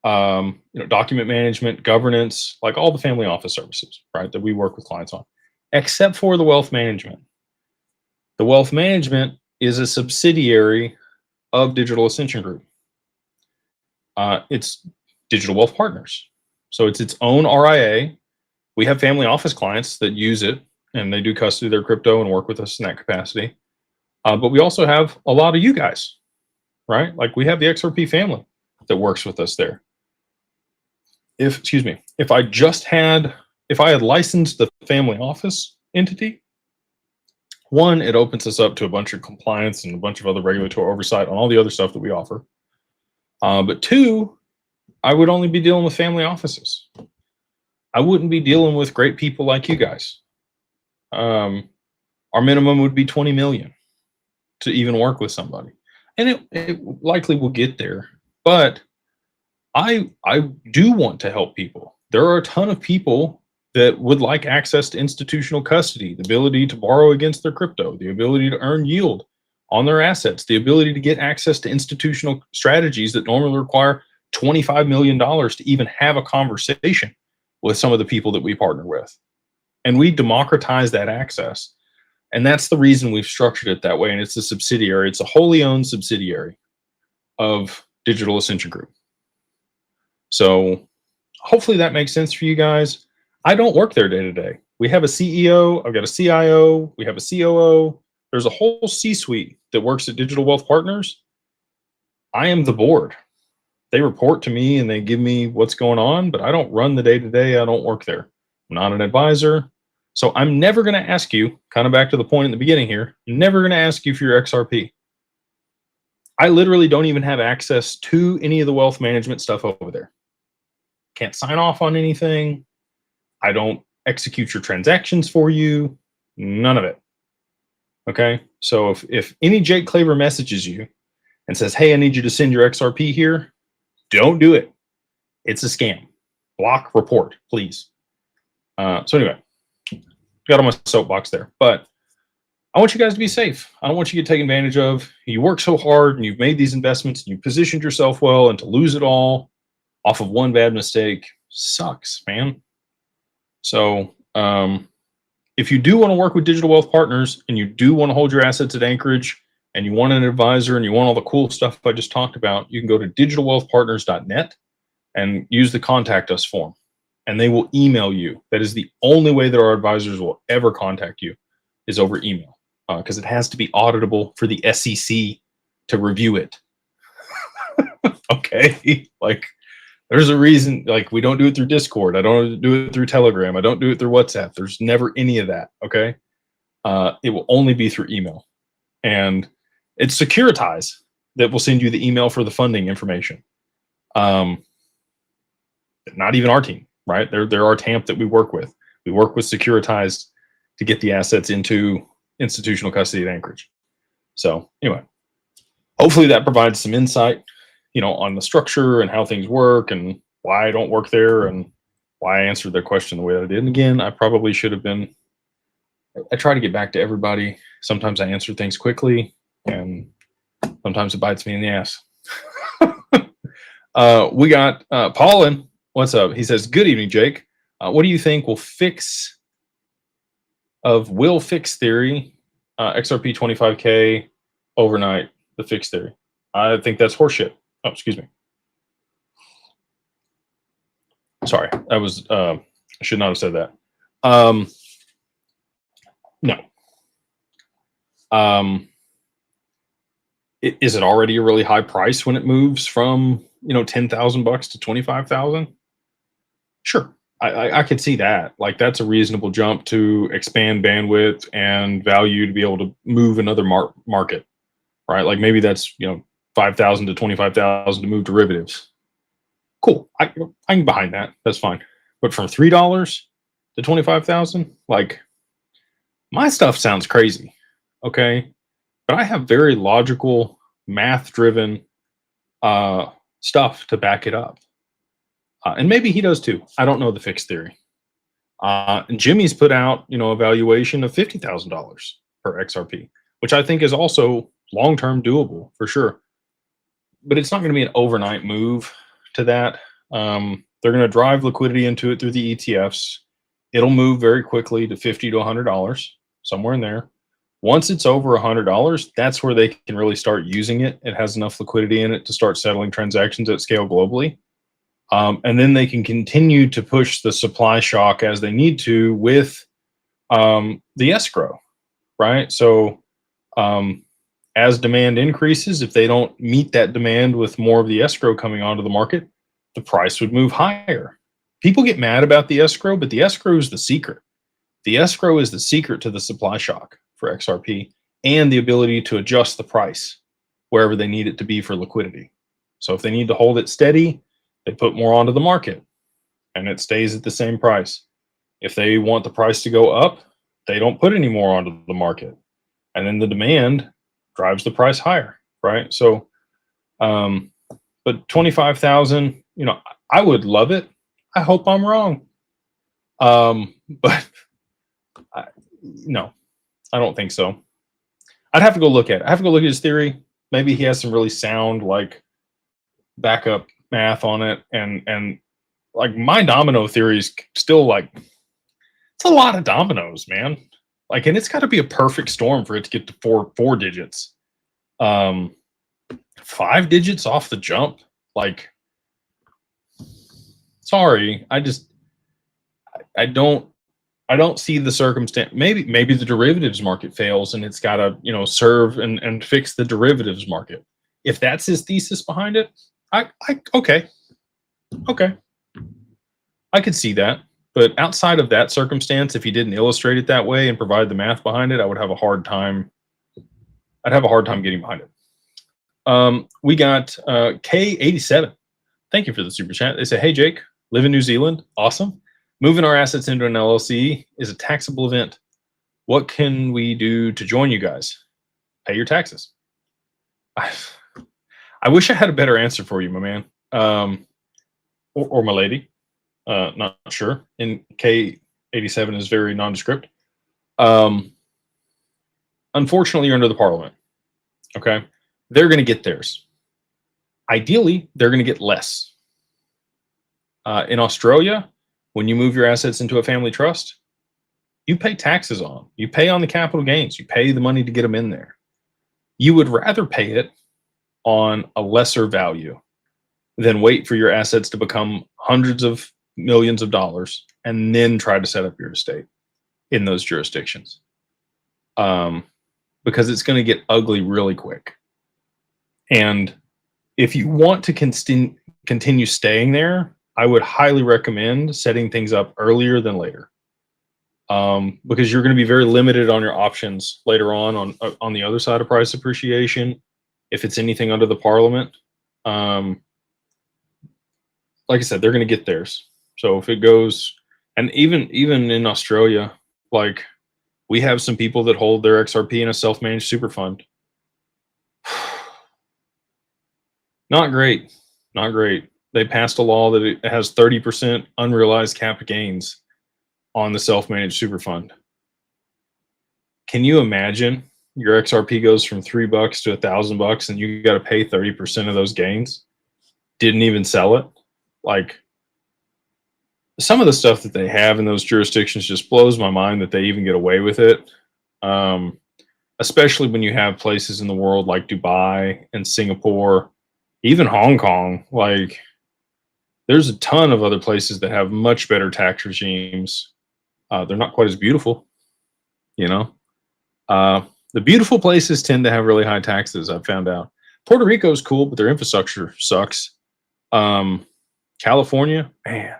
you know, document management, governance, like all the family office services, right, that we work with clients on, except for the wealth management. The wealth management is a subsidiary of Digital Ascension Group. It's Digital Wealth Partners. So it's its own RIA. We have family office clients that use it and they do custody of their crypto and work with us in that capacity. But we also have a lot of you guys, right? Like we have the XRP family that works with us there. If I had licensed the family office entity, one, it opens us up to a bunch of compliance and a bunch of other regulatory oversight on all the other stuff that we offer. But two, I would only be dealing with family offices. I wouldn't be dealing with great people like you guys. Our minimum would be 20 million to even work with somebody. And it likely will get there. But I do want to help people. There are a ton of people that would like access to institutional custody, the ability to borrow against their crypto, the ability to earn yield on their assets, the ability to get access to institutional strategies that normally require $25 million to even have a conversation with some of the people that we partner with. And we democratize that access. And that's the reason we've structured it that way. And it's a subsidiary. It's a wholly owned subsidiary of Digital Ascension Group. So hopefully that makes sense for you guys. I don't work there day to day. We have a CEO, I've got a CIO, we have a COO. There's a whole C-suite that works at Digital Wealth Partners. I am the board. They report to me and they give me what's going on, but I don't run the day-to-day. I don't work there. I'm not an advisor. So I'm never going to ask you, kind of back to the point in the beginning here, I'm never going to ask you for your XRP. I literally don't even have access to any of the wealth management stuff over there. Can't sign off on anything. I don't execute your transactions for you. None of it. Okay. So if any Jake Claver messages you and says, hey, I need you to send your XRP here, don't do it. It's a scam. Block, report, please. So anyway, got on my soapbox there, but I want you guys to be safe. I don't want you to get taken advantage of. You work so hard and you've made these investments and you've positioned yourself well, and to lose it all off of one bad mistake sucks, man. So if you do want to work with digital wealth partners and you do want to hold your assets at Anchorage and you want an advisor and you want all the cool stuff I just talked about, you can go to digitalwealthpartners.net and use the contact us form, and they will email you. That is the only way that our advisors will ever contact you, is over email, because it has to be auditable for the SEC to review it. Okay, like there's a reason. Like we don't do it through Discord. I don't do it through Telegram. I don't do it through WhatsApp. There's never any of that. Okay, it will only be through email, and it's Securitize that will send you the email for the funding information. Not even our team, right? They're our TAMP that we work with. We work with Securitized to get the assets into institutional custody at Anchorage. So anyway, hopefully that provides some insight, on the structure and how things work and why I don't work there and why I answered their question the way that I did. And again, I probably should have been, I try to get back to everybody. Sometimes I answer things quickly and sometimes it bites me in the ass. We got Paulin. What's up? He says, good evening, Jake. What do you think will fix theory, XRP 25K overnight, the fix theory? I think that's horseshit. Oh, excuse me. Sorry, I was I should not have said that. No. Is it already a really high price when it moves from $10,000 to 25,000? Sure. I could see that. Like that's a reasonable jump to expand bandwidth and value to be able to move another market, right? Like maybe that's 5,000 to 25,000 to move derivatives. Cool. I can behind that. That's fine. But from $3 to 25,000, like my stuff sounds crazy. Okay, but I have very logical, math-driven stuff to back it up. And maybe he does too. I don't know the fixed theory. And Jimmy's put out, a valuation of $50,000 per XRP, which I think is also long-term doable for sure. But it's not going to be an overnight move to that. They're going to drive liquidity into it through the ETFs. It'll move very quickly to $50 to $100, somewhere in there. Once it's over $100, that's where they can really start using it. It has enough liquidity in it to start settling transactions at scale globally. And then they can continue to push the supply shock as they need to with the escrow, right? So as demand increases, if they don't meet that demand with more of the escrow coming onto the market, the price would move higher. People get mad about the escrow, but the escrow is the secret. The escrow is the secret to the supply shock for XRP and the ability to adjust the price wherever they need it to be for liquidity. So if they need to hold it steady, they put more onto the market and it stays at the same price. If they want the price to go up, they don't put any more onto the market. And then the demand drives the price higher, right? So, but 25,000, I would love it. I hope I'm wrong. But no, I don't think so. I'd have to go look at it. I have to go look at his theory. Maybe he has some really sound backup math on it, and like my domino theory is still it's a lot of dominoes, man. And it's got to be a perfect storm for it to get to four digits. 5 digits off the jump. Sorry, I don't see the circumstance. Maybe the derivatives market fails and it's got to serve and fix the derivatives market. If that's his thesis behind it, okay, I could see that. But outside of that circumstance, if he didn't illustrate it that way and provide the math behind it, I would have a hard time. I'd have a hard time getting behind it. We got K87. Thank you for the super chat. They say, "Hey Jake, live in New Zealand. Awesome. Moving our assets into an LLC is a taxable event. What can we do to join you guys? Pay your taxes." I wish I had a better answer for you, my man, or my lady. Not sure. And K87 is very nondescript. Unfortunately, you're under the parliament. Okay, they're going to get theirs. Ideally, they're going to get less. In Australia, when you move your assets into a family trust, you pay taxes on. You pay on the capital gains. You pay the money to get them in there. You would rather pay it on a lesser value than wait for your assets to become hundreds of millions of dollars and then try to set up your estate in those jurisdictions. Because it's going to get ugly really quick. And if you want to continue staying there, I would highly recommend setting things up earlier than later. Because you're going to be very limited on your options later on the other side of price appreciation. If it's anything under the parliament, like I said, they're going to get theirs. So if it goes, and even in Australia, like we have some people that hold their XRP in a self-managed super fund. Not great. Not great. They passed a law that it has 30% unrealized capital gains on the self-managed super fund. Can you imagine your XRP goes from $3 to $1,000 and you got to pay 30% of those gains? Didn't even sell it. Like, some of the stuff that they have in those jurisdictions just blows my mind that they even get away with it. Especially when you have places in the world like Dubai and Singapore, even Hong Kong. Like, there's a ton of other places that have much better tax regimes. They're not quite as beautiful, you know. The beautiful places tend to have really high taxes, I've found out. Puerto Rico is cool, but their infrastructure sucks. California, man.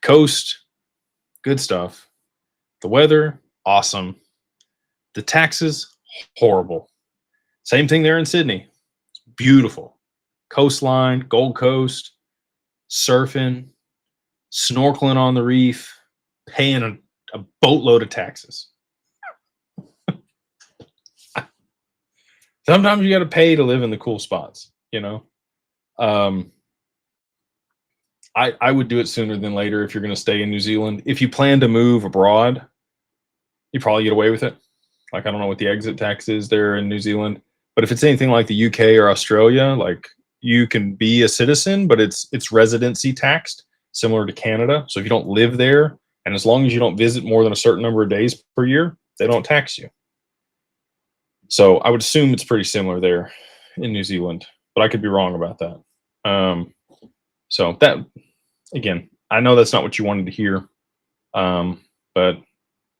Coast, good stuff. The weather, awesome. The taxes, horrible. Same thing there in Sydney. It's beautiful. Coastline, Gold Coast, surfing, snorkeling on the reef, paying a boatload of taxes. Sometimes you got to pay to live in the cool spots, you know. I would do it sooner than later if you're going to stay in New Zealand. If you plan to move abroad, you probably get away with it. Like, I don't know what the exit tax is there in New Zealand, but if it's anything like the UK or Australia, like, you can be a citizen, but it's residency taxed, similar to Canada. So if you don't live there, and as long as you don't visit more than a certain number of days per year, they don't tax you. So I would assume it's pretty similar there in New Zealand, but I could be wrong about that. So that, again, I know that's not what you wanted to hear, but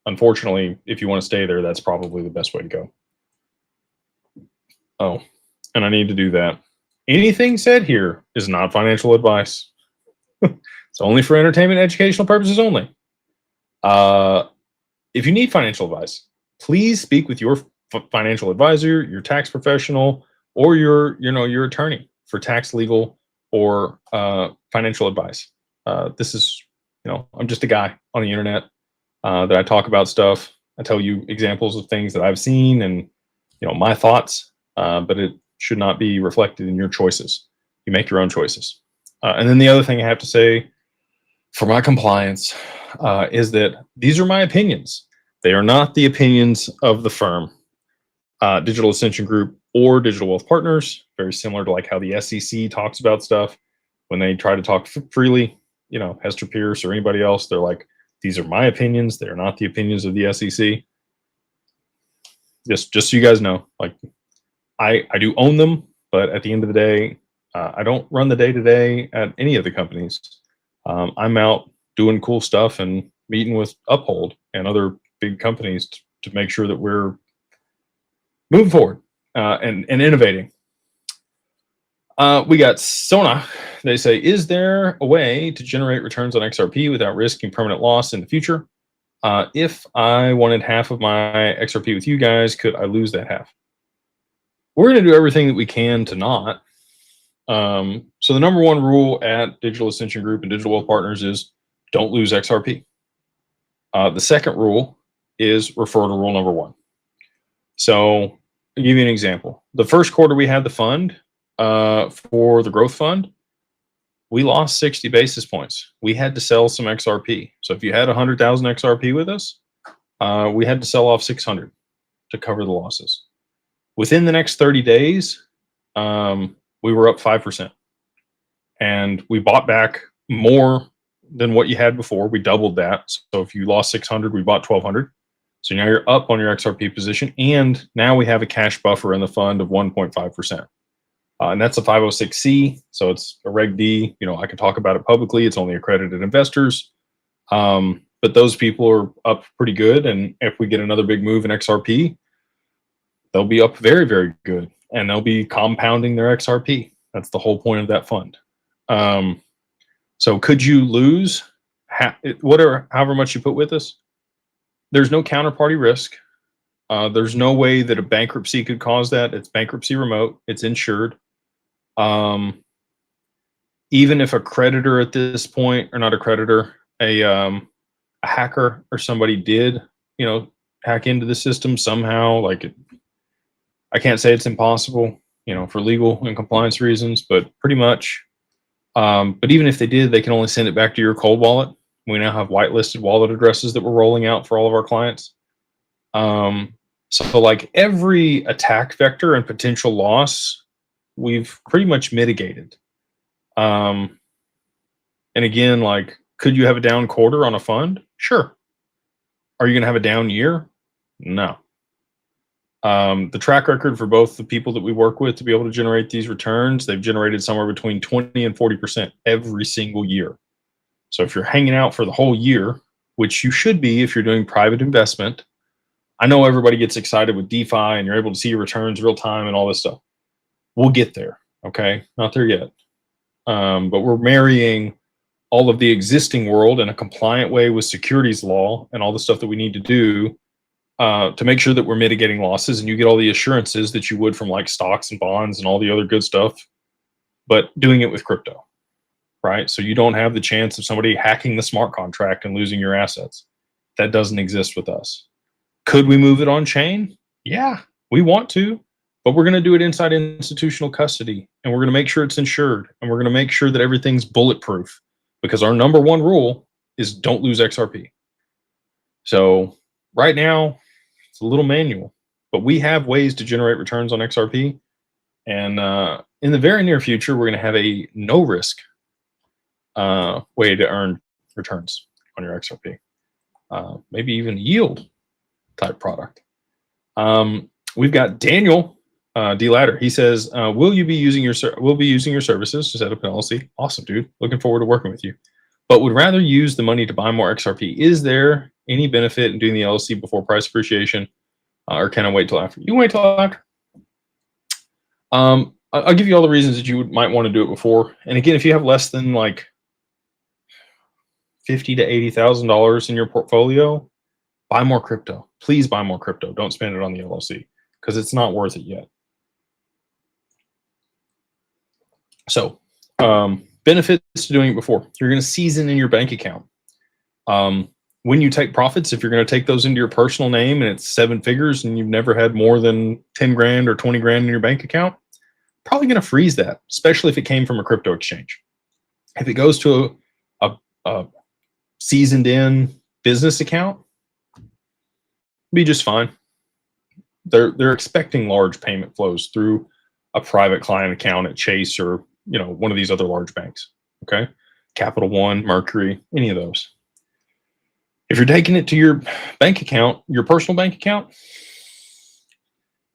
unfortunately, if you want to stay there, that's probably the best way to go. Oh, and I need to do that. Anything said here is not financial advice. It's only for entertainment and educational purposes only. If you need financial advice, please speak with your financial advisor, your tax professional, or your attorney for tax, legal, or financial advice. This is, I'm just a guy on the internet that I talk about stuff. I tell you examples of things that I've seen and, my thoughts, but it should not be reflected in your choices. You make your own choices. And then the other thing I have to say for my compliance is that these are my opinions. They are not the opinions of the firm, Digital Ascension Group or Digital Wealth Partners. Very similar to like how the SEC talks about stuff when they try to talk freely. Hester Pierce or anybody else, they're like, these are my opinions. They're not the opinions of the SEC. Just so you guys know, like, I do own them, but at the end of the day, I don't run the day-to-day at any of the companies. I'm out doing cool stuff and meeting with Uphold and other big companies to make sure that we're moving forward and innovating. We got Sona. They say, is there a way to generate returns on XRP without risking permanent loss in the future? If I wanted half of my XRP with you guys, could I lose that half? We're going to do everything that we can to not. So the number one rule at Digital Ascension Group and Digital Wealth Partners is don't lose XRP. The second rule is refer to rule number one. So I'll give you an example. The first quarter we had the fund for the growth fund, we lost 60 basis points. We had to sell some XRP. So if you had 100,000 XRP with us, we had to sell off 600 to cover the losses. Within the next 30 days, we were up 5%. And we bought back more than what you had before. We doubled that. So if you lost 600, we bought 1,200. So now you're up on your XRP position. And now we have a cash buffer in the fund of 1.5%. And that's a 506C. So it's a Reg D. You know, I can talk about it publicly. It's only accredited investors. But those people are up pretty good. And if we get another big move in XRP, they'll be up very, very good. And they'll be compounding their XRP. That's the whole point of that fund. So could you lose however much you put with us? There's no counterparty risk. There's no way that a bankruptcy could cause that. It's bankruptcy remote. It's insured. Even if a creditor at this point, or not a creditor, a hacker or somebody did, you know, hack into the system somehow, like I can't say it's impossible, you know, for legal and compliance reasons, but pretty much. But even if they did, they can only send it back to your cold wallet. We now have whitelisted wallet addresses that we're rolling out for all of our clients. So like every attack vector and potential loss, we've pretty much mitigated. And again, like, could you have a down quarter on a fund? Sure. Are you going to have a down year? No. The track record for both the people that we work with to be able to generate these returns, they've generated somewhere between 20 and 40% every single year. So if you're hanging out for the whole year, which you should be if you're doing private investment, I know everybody gets excited with DeFi and you're able to see your returns real time and all this stuff. We'll get there. Okay. Not there yet. But we're marrying all of the existing world in a compliant way with securities law and all the stuff that we need to do to make sure that we're mitigating losses, and you get all the assurances that you would from like stocks and bonds and all the other good stuff, but doing it with crypto, right? So you don't have the chance of somebody hacking the smart contract and losing your assets. That doesn't exist with us. Could we move it on chain? Yeah, we want to, but we're going to do it inside institutional custody, and we're going to make sure it's insured, and we're going to make sure that everything's bulletproof, because our number one rule is don't lose XRP. So right now, it's a little manual, but we have ways to generate returns on XRP. And in the very near future, we're going to have a no risk way to earn returns on your XRP. Maybe even yield type product. We've got Daniel D. Ladder. He says, we'll be using your services to set up an LLC. Awesome, dude. Looking forward to working with you. But would rather use the money to buy more XRP. Is there any benefit in doing the LLC before price appreciation, or can I wait till after? You can wait till after. I'll give you all the reasons that you might want to do it before. And again, if you have less than like $50,000 to $80,000 in your portfolio, buy more crypto. Please buy more crypto. Don't spend it on the LLC because it's not worth it yet. So benefits to doing it before. You're going to season in your bank account. When you take profits, if you're going to take those into your personal name and it's 7 figures and you've never had more than 10 grand or 20 grand in your bank account, probably going to freeze that, especially if it came from a crypto exchange. If it goes to a seasoned in business account, be just fine. They're expecting large payment flows through a private client account at Chase or, you know, one of these other large banks. Okay. Capital One, Mercury, any of those. If you're taking it to your bank account, your personal bank account,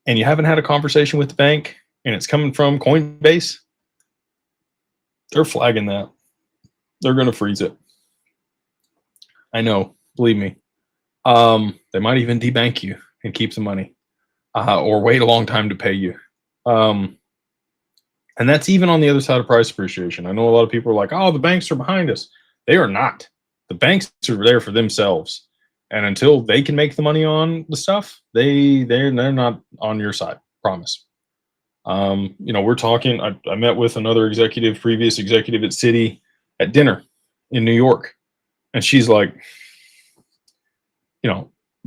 and you haven't had a conversation with the bank and it's coming from Coinbase, they're flagging that. They're going to freeze it. I know, believe me. They might even debank you and keep the money, or wait a long time to pay you. And that's even on the other side of price appreciation. I know a lot of people are like, oh, the banks are behind us. They are not. The banks are there for themselves. And until they can make the money on the stuff, they're not on your side. Promise. We're talking. I met with another previous executive at Citi at dinner in New York. And she's like,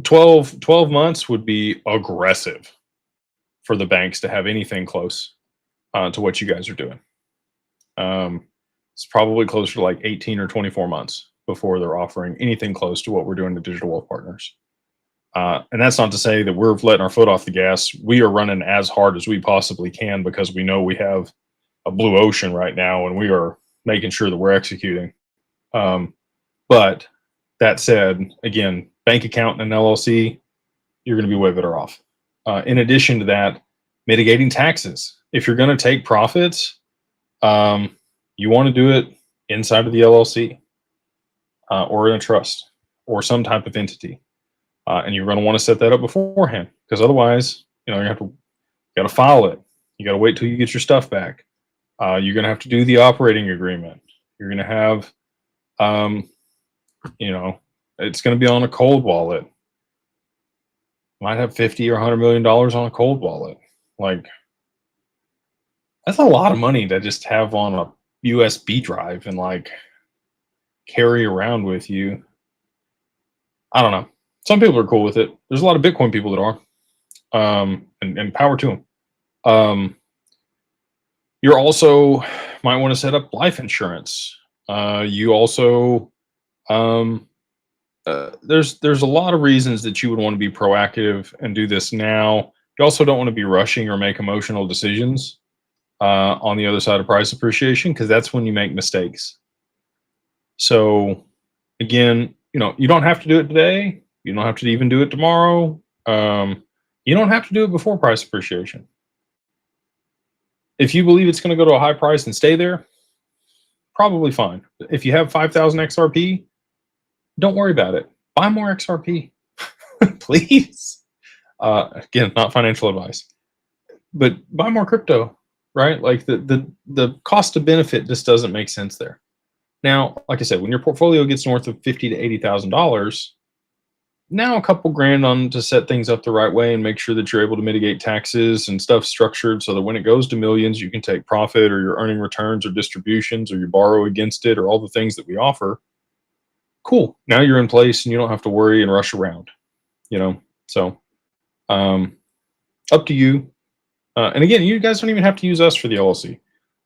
12 months would be aggressive for the banks to have anything close to what you guys are doing. It's probably closer to like 18 or 24 months before they're offering anything close to what we're doing to Digital Wealth Partners. And that's not to say that we're letting our foot off the gas. We are running as hard as we possibly can because we know we have a blue ocean right now and we are making sure that we're executing. But that said, again, bank account and an LLC, you're going to be way better off. In addition to that, mitigating taxes. If you're going to take profits, you want to do it inside of the LLC or in a trust or some type of entity. And you're going to want to set that up beforehand because otherwise, you got to file it. You got to wait till you get your stuff back. You're going to have to do the operating agreement. You're going to have, it's going to be on a cold wallet. Might have 50 or $100 million on a cold wallet. Like, that's a lot of money to just have on a USB drive and like carry around with you. I don't know. Some people are cool with it. There's a lot of Bitcoin people that are, and power to them. You're also might want to set up life insurance. You also, there's a lot of reasons that you would want to be proactive and do this now. You also don't want to be rushing or make emotional decisions on the other side of price appreciation because that's when you make mistakes. So again, you don't have to do it today. You don't have to even do it tomorrow. You don't have to do it before price appreciation. If you believe it's going to go to a high price and stay there, probably fine. If you have 5,000 XRP, don't worry about it. Buy more XRP, please. Again, not financial advice, but buy more crypto, right? Like the cost of benefit just doesn't make sense there. Now, like I said, when your portfolio gets north of $50,000 to $80,000, now a couple grand on to set things up the right way and make sure that you're able to mitigate taxes and stuff structured so that when it goes to millions, you can take profit or you're earning returns or distributions or you borrow against it or all the things that we offer. Cool. Now you're in place and you don't have to worry and rush around, So up to you. And again, you guys don't even have to use us for the LLC.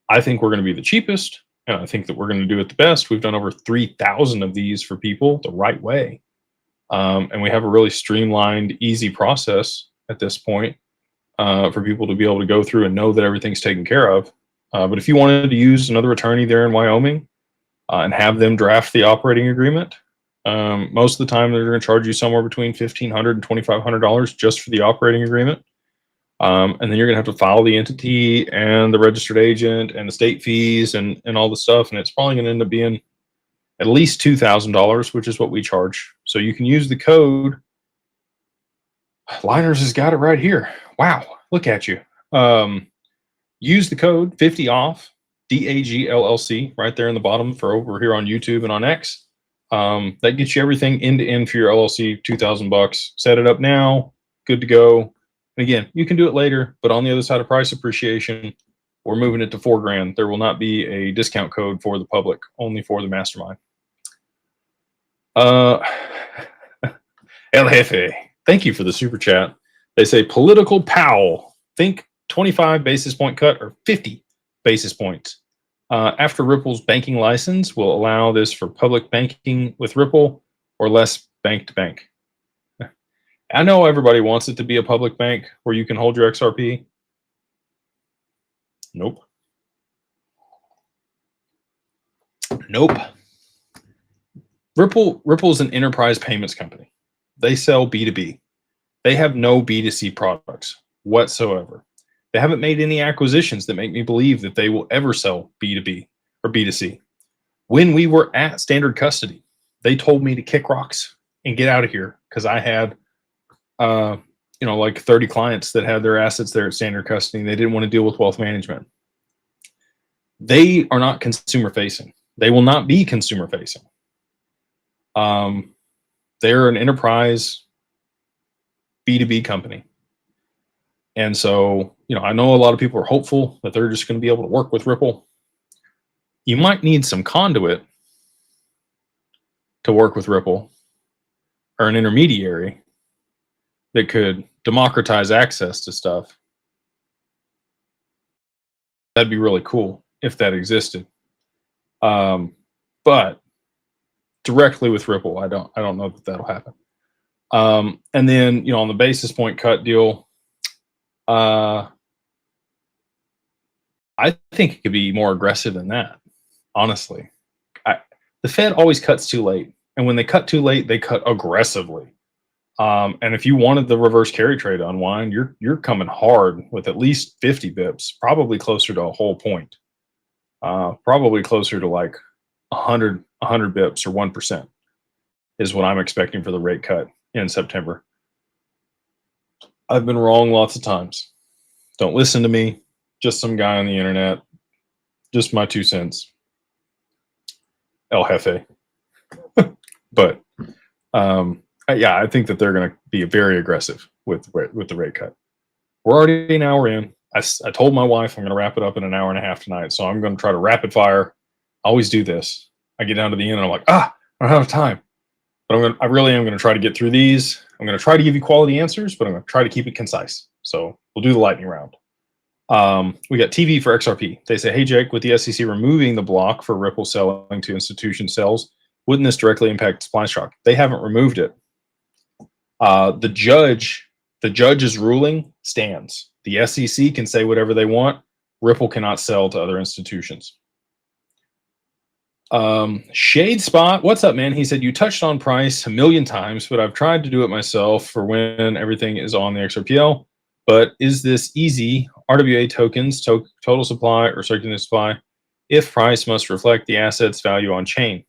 I think we're going to be the cheapest and I think that we're going to do it the best. We've done over 3,000 of these for people the right way. And we have a really streamlined, easy process at this point for people to be able to go through and know that everything's taken care of. But if you wanted to use another attorney there in Wyoming and have them draft the operating agreement, most of the time they're going to charge you somewhere between $1,500 and $2,500 just for the operating agreement. And then you're going to have to file the entity and the registered agent and the state fees and all the stuff. And it's probably going to end up being at least $2,000, which is what we charge. So you can use the code. Liners has got it right here. Wow, look at you. Use the code 50OFF, DAGLLC, right there in the bottom for over here on YouTube and on X. That gets you everything end to end for your LLC, $2,000. Set it up now, good to go. And again, you can do it later, but on the other side of price appreciation, we're moving it to $4,000. There will not be a discount code for the public, only for the mastermind. El Jefe, thank you for the super chat. They say political Powell. Think 25 basis point cut or 50 basis points. After Ripple's banking license will allow this for public banking with Ripple or less bank to bank. I know everybody wants it to be a public bank where you can hold your XRP. Nope. Ripple is an enterprise payments company. They sell B2B. They have no B2C products whatsoever. They haven't made any acquisitions that make me believe that they will ever sell B2B or B2C. When we were at Standard Custody, they told me to kick rocks and get out of here because I had, like 30 clients that had their assets there at Standard Custody and they didn't want to deal with wealth management. they are not consumer facing. They will not be consumer facing. They're an enterprise B2B company. And so, you know, I know a lot of people are hopeful that they're just going to be able to work with Ripple. You might need some conduit to work with Ripple, or an intermediary that could democratize access to stuff. That'd be really cool if that existed. But directly with Ripple, I don't know that that'll happen. And then, you know, on the basis point cut deal, I think it could be more aggressive than that. Honestly, the Fed always cuts too late, and when they cut too late, they cut aggressively. And if you wanted the reverse carry trade to unwind, you're coming hard with at least 50 bips, probably closer to a whole point, probably closer to like 100 bips or 1% is what I'm expecting for the rate cut in September. I've been wrong lots of times. Don't listen to me. Just some guy on the internet. Just my 2 cents. El Jefe. But yeah, I think that they're going to be very aggressive with the rate cut. We're already an hour in. I told my wife I'm going to wrap it up in an hour and a half tonight, so I'm going to try to rapid fire. I always do this. I get down to the end and I'm like, I don't have time. But I really am going to try to get through these. I'm going to try to give you quality answers, but I'm going to try to keep it concise. So we'll do the lightning round. We got TV for XRP. They say, hey, Jake, with the SEC removing the block for Ripple selling to institution sales, wouldn't this directly impact supply shock? They haven't removed it. The judge's ruling stands. The SEC can say whatever they want. Ripple cannot sell to other institutions. Shade Spot, what's up, man? He said, you touched on price a million times, but I've tried to do it myself for when everything is on the XRPL. But is this easy? RWA tokens, total supply or circulating supply, if price must reflect the asset's value on chain.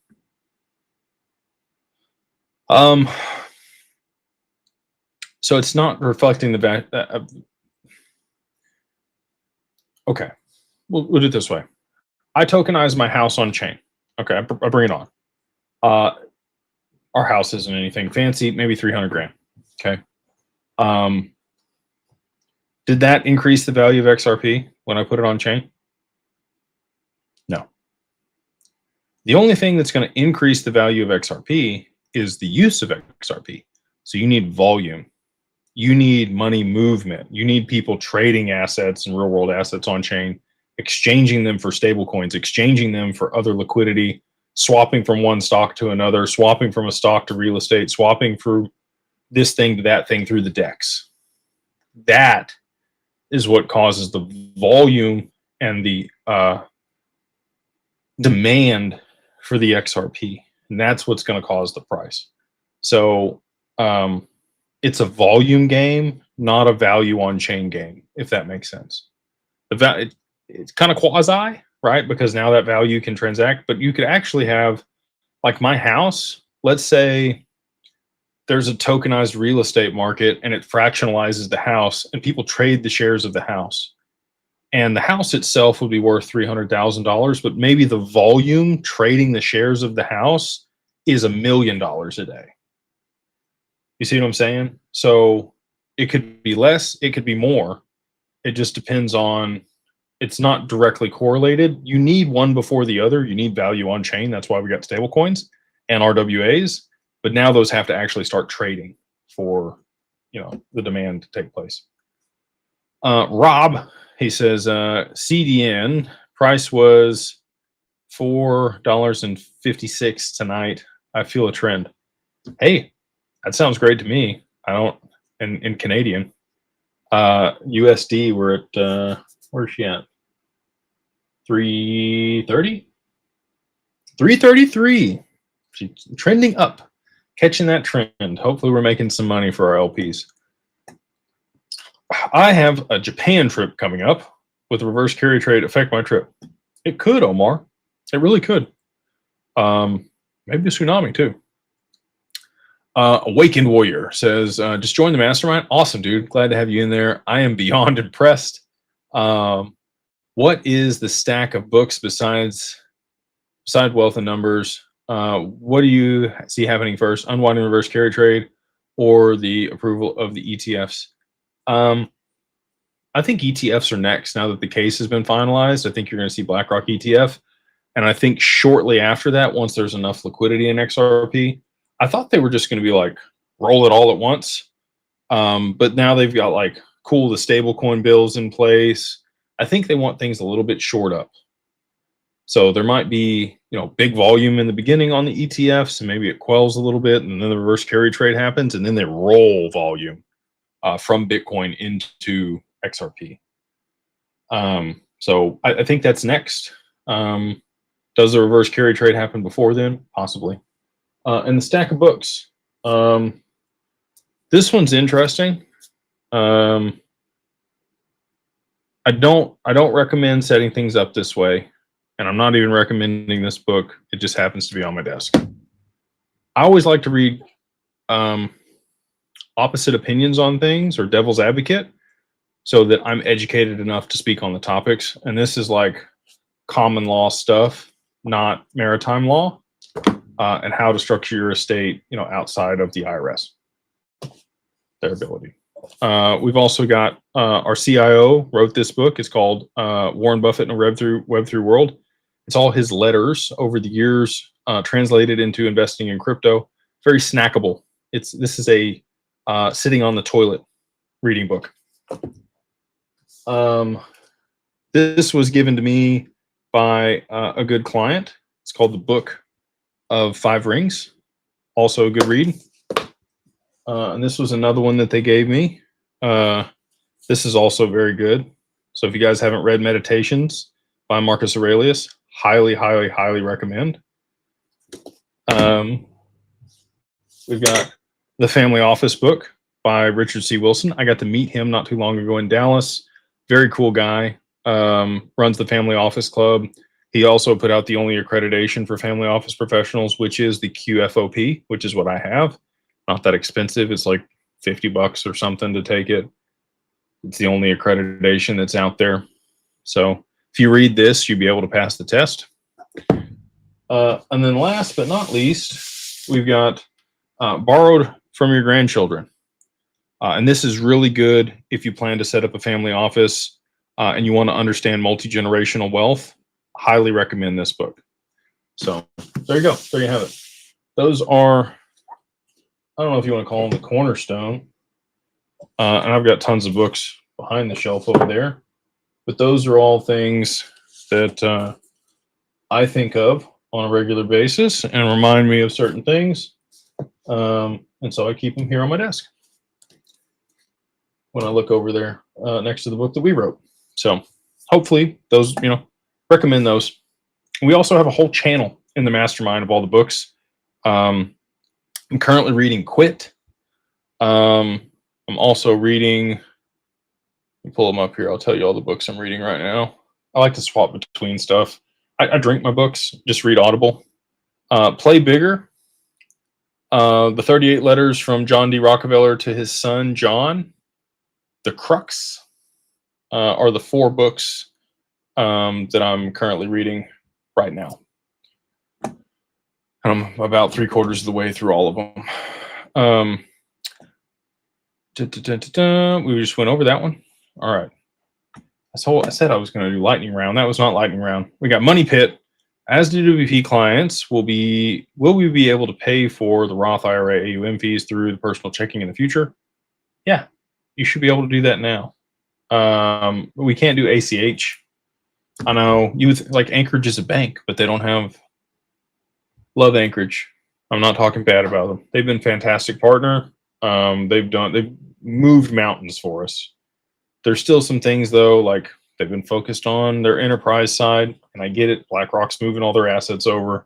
So it's not reflecting the value. Okay, we'll do it this way. I tokenize my house on chain. Okay, I bring it on. Our house isn't anything fancy, maybe 300 grand. Okay. Did that increase the value of XRP when I put it on chain? No. The only thing that's going to increase the value of XRP is the use of XRP. So you need volume. You need money movement. You need people trading assets and real world assets on chain, exchanging them for stable coins, exchanging them for other liquidity, swapping from one stock to another, swapping from a stock to real estate, swapping from this thing to that thing through the DEX. That is what causes the volume and the demand for the XRP. And that's what's going to cause the price. So it's a volume game, not a value on chain game, if that makes sense. It's kind of quasi, right? Because now that value can transact, but you could actually have, like my house, let's say there's a tokenized real estate market and it fractionalizes the house and people trade the shares of the house. And the house itself would be worth $300,000, but maybe the volume trading the shares of the house is $1 million a day. You see what I'm saying? So it could be less, it could be more. It just depends on, it's not directly correlated. You need one before the other. You need value on chain. That's why we got stable coins and RWAs. But now those have to actually start trading for, you know, the demand to take place. Rob, he says, CDN price was $4.56 tonight. I feel a trend. Hey, that sounds great to me. I don't, in Canadian. USD, we're at, where's she at? 330? 333. She's trending up, catching that trend. Hopefully we're making some money for our LPs. I have a Japan trip coming up. With a reverse carry trade affect my trip? It could, Omar. It really could. Maybe a tsunami too. Awakened Warrior says, just join the mastermind. Awesome, dude. Glad to have you in there. I am beyond impressed. what is the stack of books besides Wealth and Numbers? What do you see happening first? Unwinding reverse carry trade or the approval of the ETFs? I think ETFs are next now that the case has been finalized. I think you're going to see BlackRock ETF. And I think shortly after that, once there's enough liquidity in XRP, I thought they were just going to be like, roll it all at once. But now they've got like the stablecoin bills in place. I think they want things a little bit short up. So there might be, big volume in the beginning on the ETFs, and maybe it quells a little bit, and then the reverse carry trade happens, and then they roll volume from Bitcoin into XRP. So I think that's next. Does the reverse carry trade happen before then? Possibly. And the stack of books. This one's interesting. I don't recommend setting things up this way, and I'm not even recommending this book. It just happens to be on my desk. I always like to read opposite opinions on things, or devil's advocate, so that I'm educated enough to speak on the topics. And this is like common law stuff, not maritime law, and how to structure your estate, outside of the IRS, their ability. We've also got our CIO wrote this book. It's called Warren Buffett in a Web3 World. It's all his letters over the years, translated into investing in crypto. Very snackable. This is a sitting on the toilet reading book. This was given to me by a good client. It's called The Book of Five Rings. Also a good read. And this was another one that they gave me. This is also very good. So if you guys haven't read Meditations by Marcus Aurelius, highly, highly, highly recommend. We've got The Family Office book by Richard C. Wilson. I got to meet him not too long ago in Dallas. Very cool guy. Runs the Family Office Club. He also put out the only accreditation for family office professionals, which is the QFOP, which is what I have. Not that expensive. It's like $50 or something to take it. It's the only accreditation that's out there. So if you read this, you'll be able to pass the test. And then last but not least, we've got Borrowed from Your Grandchildren. And this is really good if you plan to set up a family office and you want to understand multi-generational wealth. Highly recommend this book. So there you go. There you have it. Those are, I don't know if you want to call them the cornerstone. And I've got tons of books behind the shelf over there. But those are all things that I think of on a regular basis and remind me of certain things. And so I keep them here on my desk when I look over there next to the book that we wrote. So hopefully those, recommend those. We also have a whole channel in the Mastermind of all the books. I'm currently reading Quit. I'm also reading, let me pull them up here. I'll tell you all the books I'm reading right now. I like to swap between stuff. I drink my books, just read Audible. Play Bigger. The 38 Letters from John D. Rockefeller to his son, John. The Crux are the 4 books that I'm currently reading right now. And I'm about 3/4 of the way through all of them. We just went over that one. All right. I said I was going to do lightning round. That was not lightning round. We got Money Pit. As DWP clients, will we be able to pay for the Roth IRA AUM fees through the personal checking in the future? Yeah, you should be able to do that now. We can't do ACH. I know you would like Anchorage is a bank, but they don't have. Love Anchorage. I'm not talking bad about them. They've been a fantastic partner. They've moved mountains for us. There's still some things though, like they've been focused on their enterprise side, and I get it. BlackRock's moving all their assets over.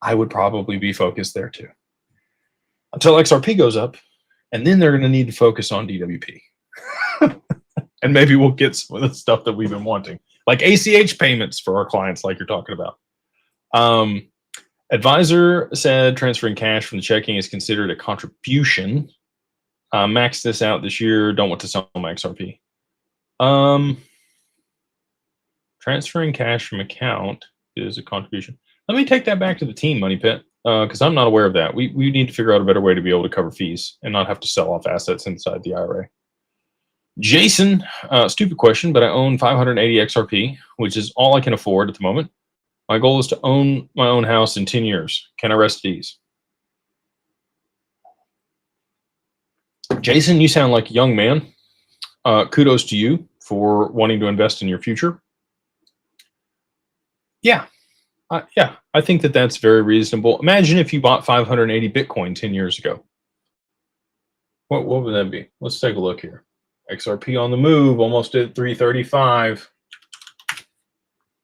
I would probably be focused there too until XRP goes up, and then they're going to need to focus on DWP. And maybe we'll get some of the stuff that we've been wanting, like ACH payments for our clients, like you're talking about. Advisor said transferring cash from the checking is considered a contribution. Max this out this year. Don't want to sell my XRP. Trying Transferring cash from account is a contribution. Let me take that back to the team, Money Pit, because I'm not aware of that. We need to figure out a better way to be able to cover fees and not have to sell off assets inside the IRA. Jason, stupid question, but I own 580 XRP, which is all I can afford at the moment. My goal is to own my own house in 10 years. Can I rest at ease? Jason, you sound like a young man. Kudos to you for wanting to invest in your future. Yeah, I think that that's very reasonable. Imagine if you bought 580 Bitcoin 10 years ago. What would that be? Let's take a look here. XRP on the move, almost at 335.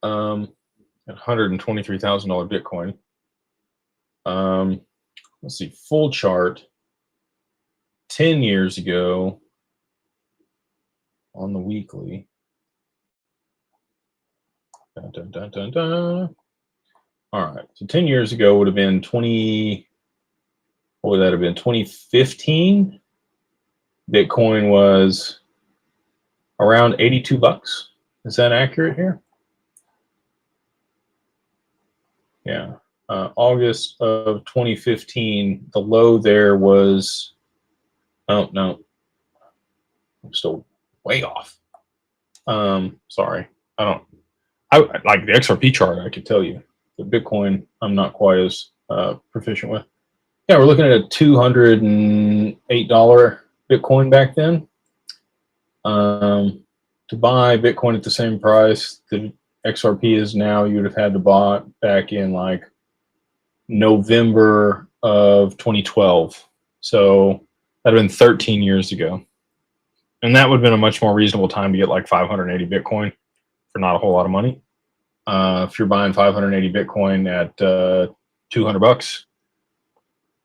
$123,000 Bitcoin. Let's see, full chart. 10 years ago on the weekly. Dun, dun, dun, dun, dun. All right, so 10 years ago would have been what would that have been? 2015. Bitcoin was around 82 bucks. Is that accurate here? Yeah. August of 2015, the low there was, oh no, I'm still way off. Sorry, I like the XRP chart, I could tell you. The Bitcoin, I'm not quite as proficient with. Yeah, we're looking at a $208 Bitcoin back then. To buy Bitcoin at the same price that XRP is now, you would have had to buy it back in like November of 2012. So that'd have been 13 years ago. And that would have been a much more reasonable time to get like 580 Bitcoin for not a whole lot of money. If you're buying 580 Bitcoin at 200 bucks,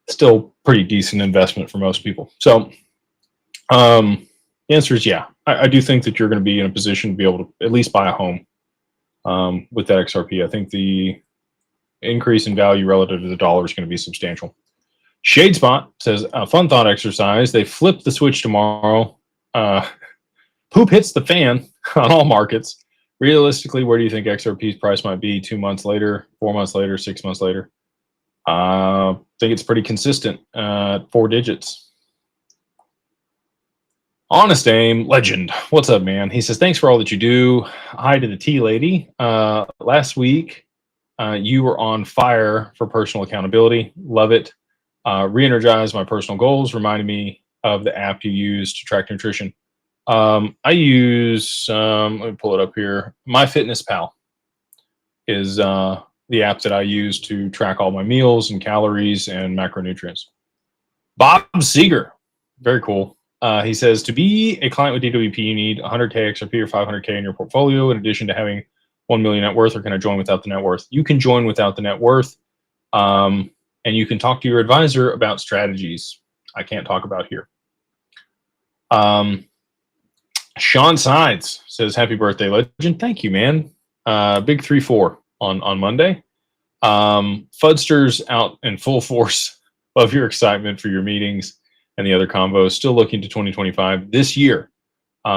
still pretty decent investment for most people. So the answer is yeah. I do think that you're going to be in a position to be able to at least buy a home with that XRP. I think the increase in value relative to the dollar is going to be substantial. Shadespot says, fun thought exercise. They flip the switch tomorrow. Poop hits the fan on all markets. Realistically, where do you think XRP's price might be 2 months later, 4 months later, 6 months later? I think it's pretty consistent, 4 digits. Honest Aim Legend, what's up, man? He says, thanks for all that you do. Hi to the tea lady. Last week, you were on fire for personal accountability. Love it. Re-energized my personal goals. Reminded me of the app you use to track nutrition. I use, let me pull it up here. MyFitnessPal is the app that I use to track all my meals and calories and macronutrients. Bob Seeger, very cool. He says, to be a client with DWP, you need 100K XRP or 500K in your portfolio in addition to having 1 million net worth, or can I join without the net worth? You can join without the net worth, and you can talk to your advisor about strategies I can't talk about here. Sean Sides says, happy birthday, legend. Thank you, man. Big 3-4 on Monday. Fudsters out in full force. Love your excitement for your meetings and the other combos. Still looking to 2025 this year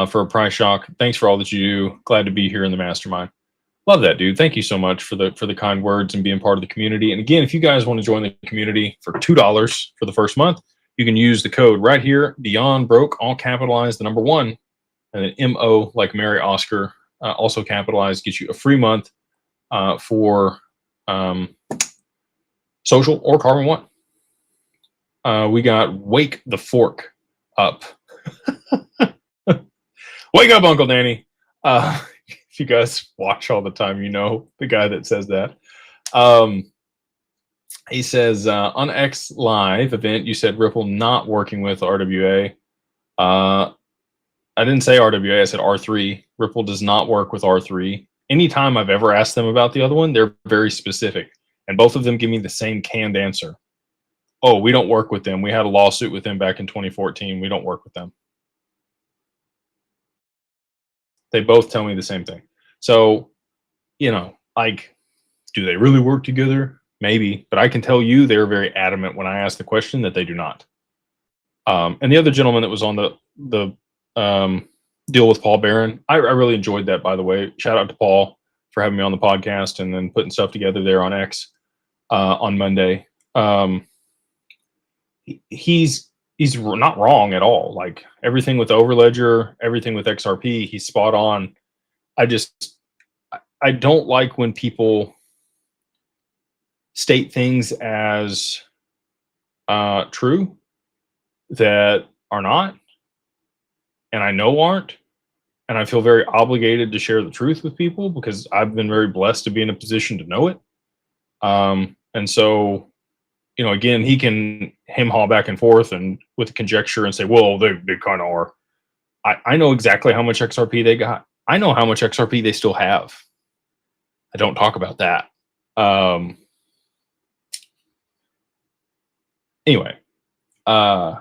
for a price shock. Thanks for all that you do. Glad to be here in the mastermind. Love that, dude. Thank you so much for the kind words and being part of the community. And again, if you guys want to join the community for $2 for the first month, you can use the code right here, Beyond Broke, all capitalized, the number 1, and then MO like Mary Oscar, also capitalized, gets you a free month for Social or Carbon One. We got Wake the Fork Up. Wake up, Uncle Danny. If you guys watch all the time, you know the guy that says that. He says, on X Live event, you said Ripple not working with RWA. I didn't say RWA, I said R3. Ripple does not work with R3. Anytime I've ever asked them about the other one, they're very specific. And both of them give me the same canned answer. Oh, we don't work with them. We had a lawsuit with them back in 2014. We don't work with them. They both tell me the same thing. So, you know, like, do they really work together? Maybe. But I can tell you they're very adamant when I ask the question that they do not. And the other gentleman that was on the deal with Paul Barron, I really enjoyed that, by the way. Shout out to Paul. for having me on the podcast and then putting stuff together there on X on Monday. He's not wrong at all. Like everything with Overledger, everything with XRP, he's spot on. I don't like when people state things as true that are not, and I know aren't, and I feel very obligated to share the truth with people because I've been very blessed to be in a position to know it. And so, you know, again, he can hem-haw back and forth and with conjecture and say, well, they kind of are. I know exactly how much XRP they got. I know how much XRP they still have. I don't talk about that. Anyway, I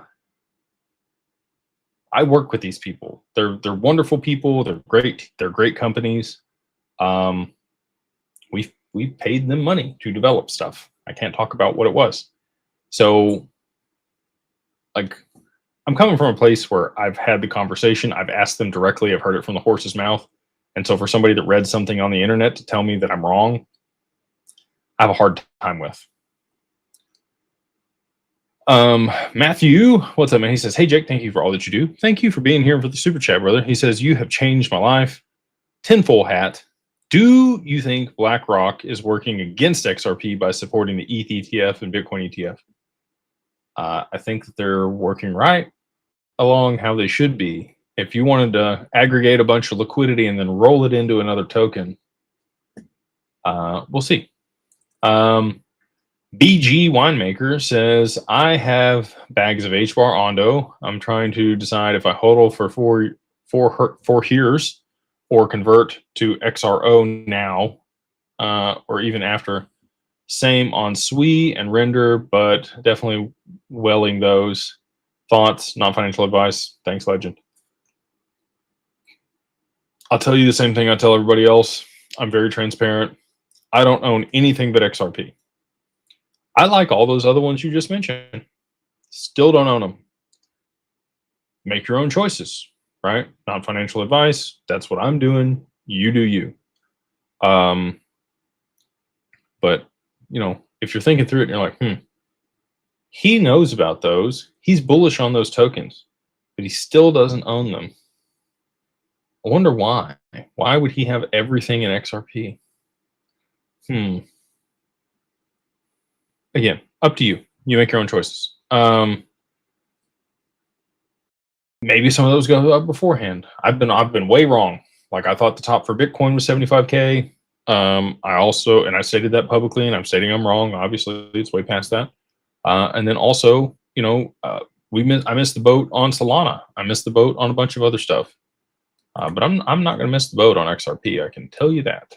work with these people. They're wonderful people. They're great. They're great companies. We paid them money to develop stuff. I can't talk about what it was. So, like, I'm coming from a place where I've had the conversation. I've asked them directly. I've heard it from the horse's mouth. And so for somebody that read something on the internet to tell me that I'm wrong, I have a hard time with. Matthew, what's up, man? He says, hey, Jake, thank you for all that you do. Thank you for being here for the super chat, brother. He says, you have changed my life. Tinfoil hat. Do you think BlackRock is working against XRP by supporting the ETH ETF and Bitcoin ETF? I think that they're working right along how they should be. If you wanted to aggregate a bunch of liquidity and then roll it into another token, we'll see. BG Winemaker says, I have bags of HBAR Ondo. I'm trying to decide if I hodl for four years or convert to XRO now or even after. Same on SWE and Render, but definitely welling those. Thoughts, not financial advice. Thanks, Legend. I'll tell you the same thing I tell everybody else. I'm very transparent. I don't own anything but XRP. I like all those other ones you just mentioned. Still don't own them. Make your own choices, right? Not financial advice. That's what I'm doing. You do you. But, you know, if you're thinking through it and you're like, he knows about those. He's bullish on those tokens, but he still doesn't own them. I wonder why. Why would he have everything in XRP? Again, up to you. You make your own choices. Maybe some of those go up beforehand. I've been way wrong. Like I thought the top for Bitcoin was 75K. I stated that publicly, and I'm stating I'm wrong. Obviously, it's way past that. And then also, you know, I missed the boat on Solana. I missed the boat on a bunch of other stuff. But I'm not going to miss the boat on XRP. I can tell you that.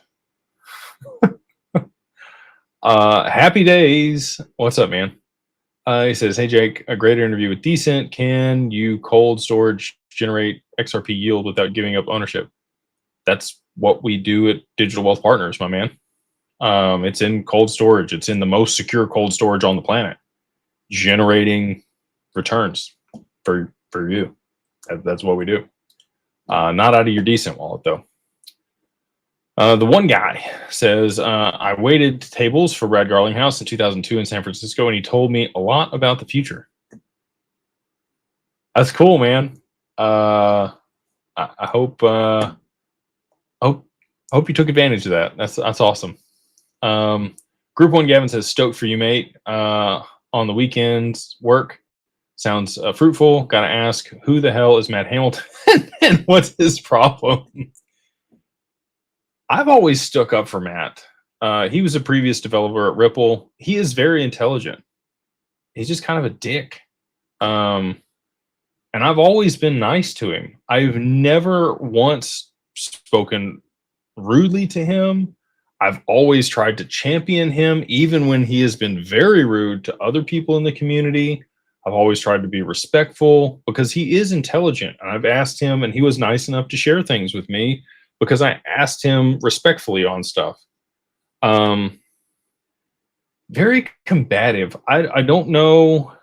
Happy days. What's up, man? He says, hey, Jake, a great interview with Decent. Can you cold storage generate XRP yield without giving up ownership? That's what we do at Digital Wealth Partners, my man. It's in cold storage. It's in the most secure cold storage on the planet, generating returns for you. That's what we do. Not out of your Decent wallet, though. The one guy says, I waited tables for Brad Garlinghouse in 2002 in San Francisco, and he told me a lot about the future. That's cool, man. I hope you took advantage of that. That's awesome. Group 1 Gavin says, stoked for you, mate. On the weekends, work sounds fruitful. Gotta ask, who the hell is Matt Hamilton and what's his problem? I've always stuck up for Matt. He was a previous developer at Ripple. He is very intelligent. He's just kind of a dick. And I've always been nice to him. I've never once spoken rudely to him. I've always tried to champion him, even when he has been very rude to other people in the community. I've always tried to be respectful because he is intelligent. And I've asked him, and he was nice enough to share things with me because I asked him respectfully on stuff. Very combative. I don't know.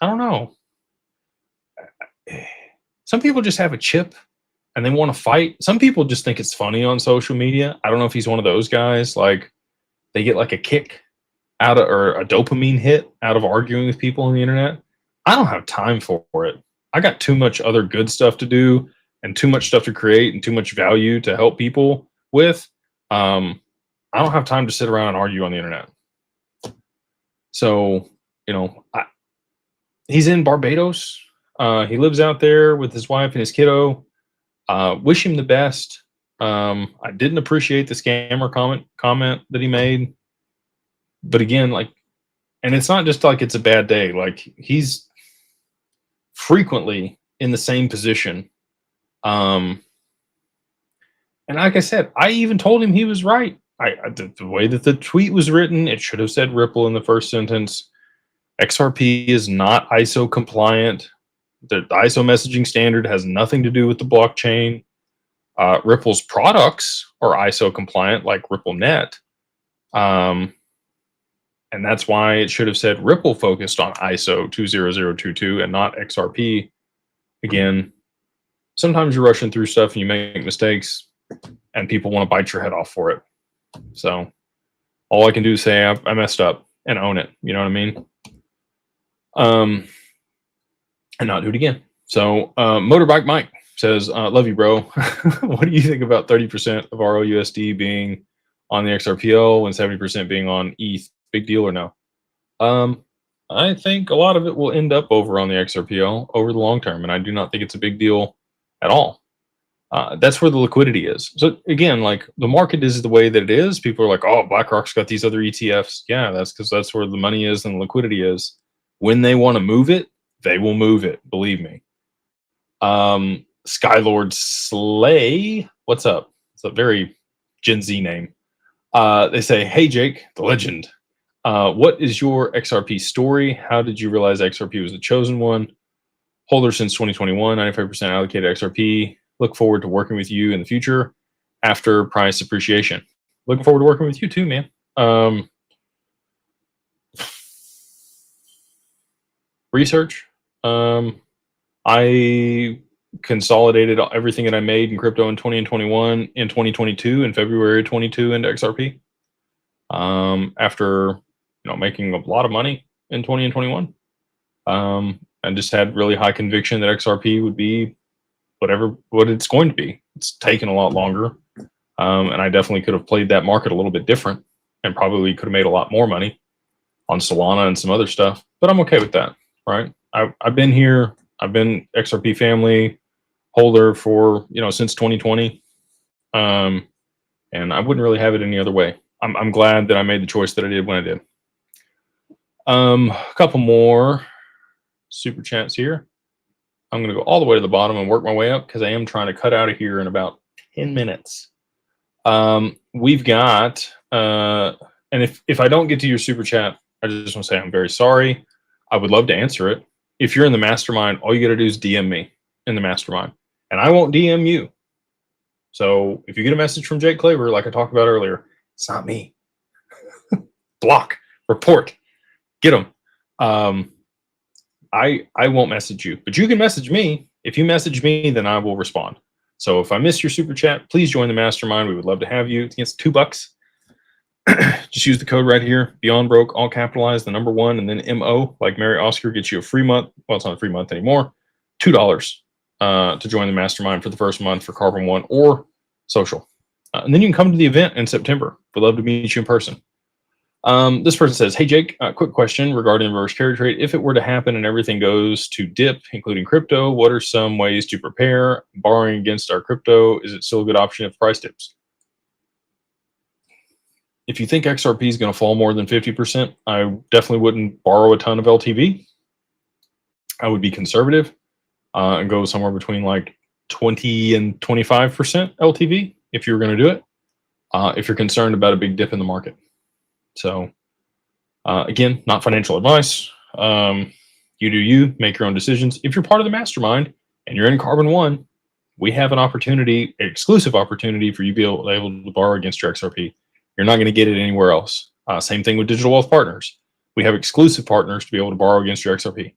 I don't know. Some people just have a chip and they want to fight. Some people just think it's funny on social media. I don't know if he's one of those guys. Like, they get like a kick out of, or a dopamine hit out of arguing with people on the internet. I don't have time for it. I got too much other good stuff to do and too much stuff to create and too much value to help people with. I don't have time to sit around and argue on the internet. So, you know, he's in Barbados. He lives out there with his wife and his kiddo. Wish him the best. I didn't appreciate the scammer comment that he made. But again, like, and it's not just like it's a bad day. Like, he's frequently in the same position. And like I said, I even told him he was right. The way that the tweet was written, it should have said Ripple in the first sentence. XRP is not ISO compliant. The ISO messaging standard has nothing to do with the blockchain. Ripple's products are ISO compliant, like RippleNet. And that's why it should have said Ripple focused on ISO 20022 and not XRP. Again, sometimes you're rushing through stuff and you make mistakes and people want to bite your head off for it. So all I can do is say I messed up and own it. You know what I mean? And not do it again. So Motorbike Mike says, love you, bro. What do you think about 30% of ROUSD being on the XRPL and 70% being on ETH? Big deal or no? I think a lot of it will end up over on the XRPL over the long term, and I do not think it's a big deal at all. That's where the liquidity is. So again, like, the market is the way that it is. People are like, oh, BlackRock's got these other ETFs. Yeah, that's because that's where the money is and the liquidity is. When they want to move it, they will move it. Believe me. Skylord Slay, what's up? It's a very Gen Z name. They say, hey, Jake, the legend. What is your XRP story? How did you realize XRP was the chosen one? Holder since 2021, 95% allocated XRP. Look forward to working with you in the future after price appreciation. Looking forward to working with you too, man. Research. I consolidated everything that I made in crypto in 20 and 21 in 2022 in February 22 into XRP. After making a lot of money in 20 and 21, I just had really high conviction that XRP would be what it's going to be. It's taken a lot longer, and I definitely could have played that market a little bit different and probably could have made a lot more money on Solana and some other stuff. But I'm okay with that, right? I've been here. I've been XRP family holder for since 2020, and I wouldn't really have it any other way. I'm glad that I made the choice that I did when I did. A couple more super chats here. I'm going to go all the way to the bottom and work my way up because I am trying to cut out of here in about 10 minutes. We've got, and if I don't get to your super chat, I just want to say I'm very sorry. I would love to answer it. If you're in the mastermind, all you got to do is DM me in the mastermind, and I won't DM you. So if you get a message from Jake Claver, like I talked about earlier, it's not me. Block, report, get them. I won't message you, but you can message me. If you message me, then I will respond. So if I miss your super chat, please join the mastermind. We would love to have you. It's $2. Just use the code right here. Beyond Broke, all capitalized, the number 1, and then MO, like Mary Oscar, gets you a free month. Well, it's not a free month anymore. $2 to join the mastermind for the first month for Carbon One or Social. And then you can come to the event in September. We'd love to meet you in person. This person says, hey, Jake, quick question regarding reverse carry trade. If it were to happen and everything goes to dip, including crypto, what are some ways to prepare? Borrowing against our crypto, is it still a good option if price dips? If you think XRP is going to fall more than 50%, I definitely wouldn't borrow a ton of LTV. I would be conservative and go somewhere between like 20 and 25% LTV if you're going to do it, if you're concerned about a big dip in the market. So again, not financial advice. You do you, make your own decisions. If you're part of the mastermind and you're in Carbon One, we have an opportunity, an exclusive opportunity for you to be able to borrow against your XRP. You're not going to get it anywhere else. Same thing with Digital Wealth Partners. We have exclusive partners to be able to borrow against your XRP.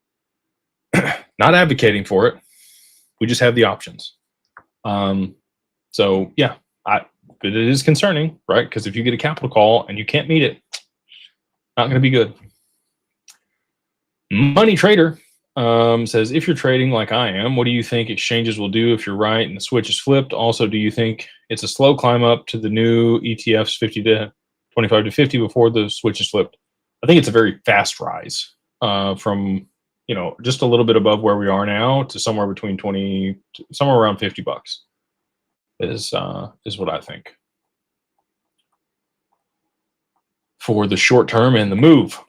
Not advocating for it. We just have the options. So yeah, but it is concerning, right? Because if you get a capital call and you can't meet it, not going to be good. Money Trader says, if you're trading like I am, what do you think exchanges will do if you're right and the switch is flipped? Also, do you think it's a slow climb up to the new ETFs 50 to 25 to 50 before the switch is flipped? I think it's a very fast rise from, you know, just a little bit above where we are now to somewhere between 20, somewhere around $50 is what I think for the short term and the move.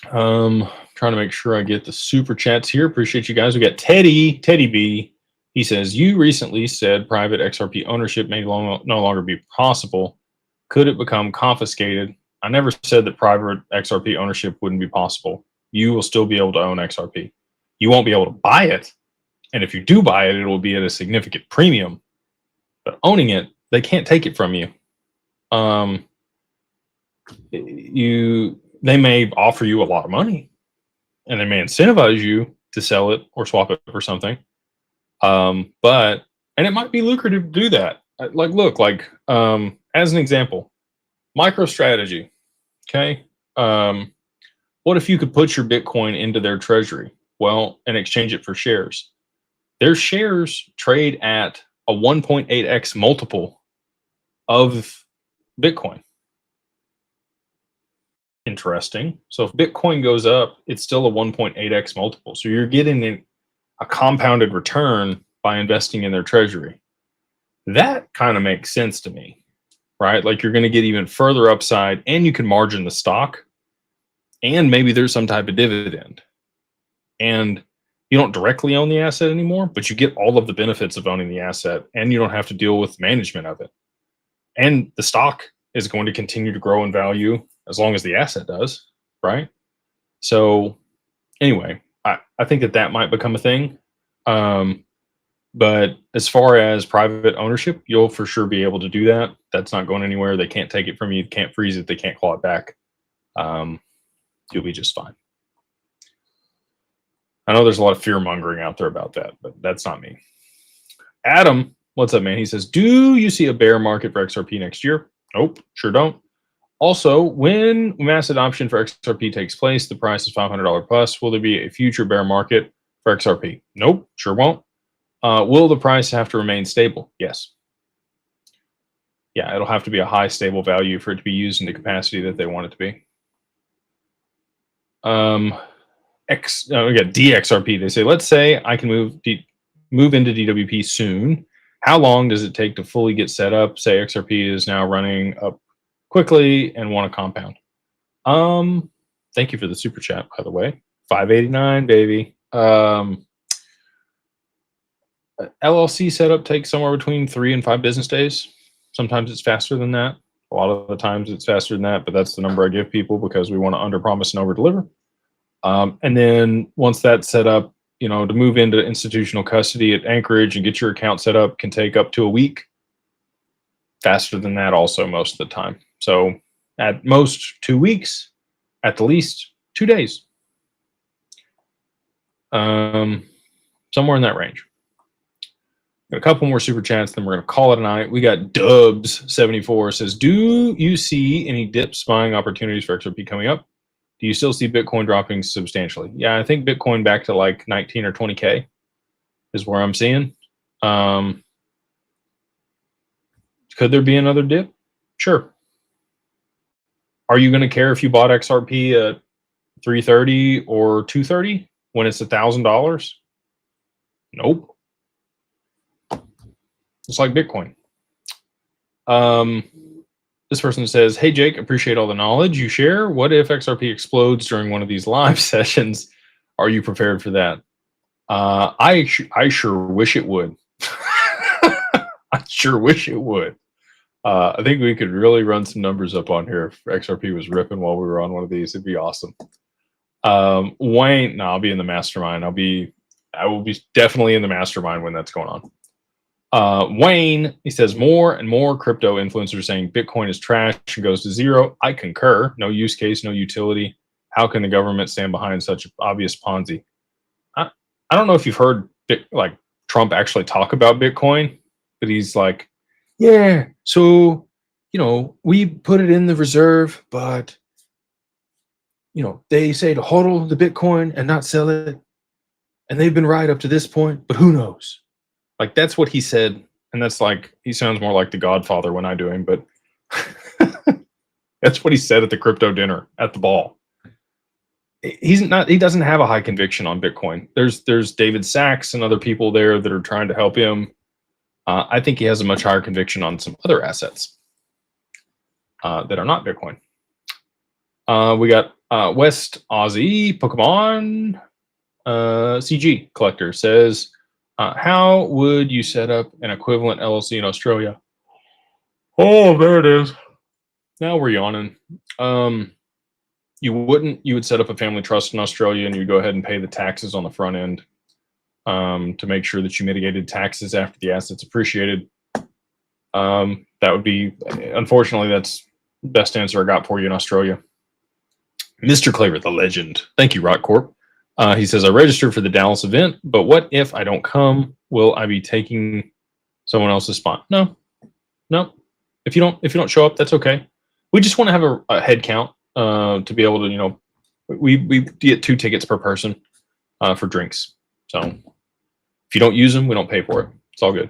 Trying to make sure I get the super chats here. Appreciate you guys. We got Teddy B. He says, you recently said private XRP ownership may no longer be possible. Could it become confiscated? I never said that private XRP ownership wouldn't be possible. You will still be able to own XRP. You won't be able to buy it. And if you do buy it, it will be at a significant premium. But owning it, they can't take it from you. They may offer you a lot of money and they may incentivize you to sell it or swap it for something. And it might be lucrative to do that. Like, look, as an example, MicroStrategy. Okay. What if you could put your Bitcoin into their treasury? Well, and exchange it for shares. Their shares trade at a 1.8x multiple of Bitcoin. Interesting. So if Bitcoin goes up, it's still a 1.8x multiple. So you're getting a compounded return by investing in their treasury. That kind of makes sense to me, right? Like you're going to get even further upside and you can margin the stock and maybe there's some type of dividend. And you don't directly own the asset anymore, but you get all of the benefits of owning the asset and you don't have to deal with management of it. And the stock is going to continue to grow in value as long as the asset does, right? So anyway, I think that might become a thing. But as far as private ownership, you'll for sure be able to do that. That's not going anywhere. They can't take it from you. They can't freeze it. They can't claw it back. You'll be just fine. I know there's a lot of fear mongering out there about that, but that's not me. Adam, what's up, man? He says, do you see a bear market for XRP next year? Nope, sure don't. Also, when mass adoption for XRP takes place, the price is $500 plus. Will there be a future bear market for XRP? Nope, sure won't. Will the price have to remain stable? Yes. Yeah, it'll have to be a high stable value for it to be used in the capacity that they want it to be. We got DXRP. They say, let's say I can move into DWP soon. How long does it take to fully get set up? Say XRP is now running up quickly and want to compound. Thank you for the super chat, by the way. 589, baby. LLC setup takes somewhere between 3 and 5 business days. Sometimes it's faster than that. A lot of the times it's faster than that, but that's the number I give people because we want to under promise and over deliver. And then once that's set up, you know, to move into institutional custody at Anchorage and get your account set up can take up to a week. Faster than that also most of the time. So at most 2 weeks, at the least 2 days. Somewhere in that range. Got a couple more super chats, then we're going to call it a night. We got Dubs74 says, do you see any dips buying opportunities for XRP coming up? Do you still see Bitcoin dropping substantially? Yeah, I think Bitcoin back to like 19 or 20K is where I'm seeing. Could there be another dip? Sure. Are you going to care if you bought XRP at 330 or 230 when it's $1,000? Nope. It's like Bitcoin. This person says, hey, Jake, appreciate all the knowledge you share. What if XRP explodes during one of these live sessions? Are you prepared for that? I sure wish it would. I sure wish it would. I think we could really run some numbers up on here if XRP was ripping while we were on one of these. It'd be awesome. Wayne, no, I'll be in the mastermind. I will be definitely in the mastermind when that's going on. Wayne, he says, more and more crypto influencers saying Bitcoin is trash and goes to zero. I concur. No use case, no utility. How can the government stand behind such obvious Ponzi? I don't know if you've heard Trump actually talk about Bitcoin, but he's like, yeah, so, we put it in the reserve, but, they say to hodl the Bitcoin and not sell it. And they've been right up to this point, but who knows? Like, that's what he said. And that's like, he sounds more like the Godfather when I do him, but that's what he said at the crypto dinner at the ball. He doesn't have a high conviction on Bitcoin. There's David Sachs and other people there that are trying to help him. I think he has a much higher conviction on some other assets that are not Bitcoin. We got West Aussie Pokemon CG Collector says, how would you set up an equivalent LLC in Australia? Oh, there it is. Now we're yawning. You would set up a family trust in Australia and you go ahead and pay the taxes on the front end to make sure that you mitigated taxes after the asset's appreciated. That would be, unfortunately, that's the best answer I got for you in Australia. Mr. Claver, the legend. Thank you, Rock Corp. He says, I registered for the Dallas event, but what if I don't come? Will I be taking someone else's spot? No. If you don't show up, that's okay. We just want to have a head count to be able to, we get 2 tickets per person for drinks. So if you don't use them, we don't pay for it. It's all good.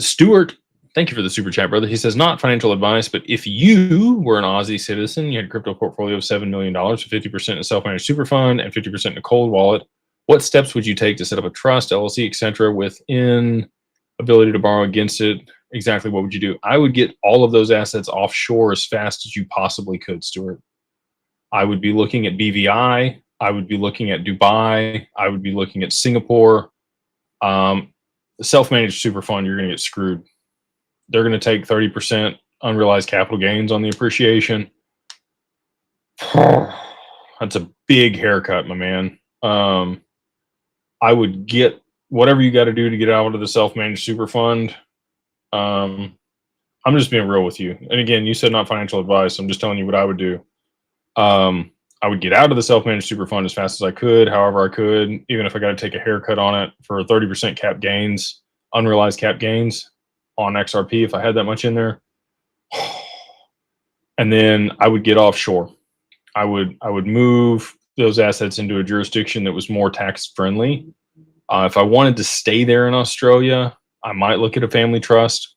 Stuart, thank you for the super chat, brother. He says, not financial advice, but if you were an Aussie citizen, you had a crypto portfolio of $7 million, 50% in a self-managed super fund and 50% in a cold wallet, what steps would you take to set up a trust, LLC, etc., within ability to borrow against it? Exactly what would you do? I would get all of those assets offshore as fast as you possibly could, Stuart. I would be looking at BVI. I would be looking at Dubai. I would be looking at Singapore. The self-managed super fund, you're going to get screwed. They're going to take 30% unrealized capital gains on the appreciation. That's a big haircut, my man. I would get whatever you got to do to get out of the self-managed super fund. I'm just being real with you. And again, you said not financial advice. I'm just telling you what I would do. I would get out of the self-managed super fund as fast as I could, however I could, even if I got to take a haircut on it for 30% cap gains, unrealized cap gains on XRP if I had that much in there. And then I would get offshore. I would move those assets into a jurisdiction that was more tax friendly. If I wanted to stay there in Australia, I might look at a family trust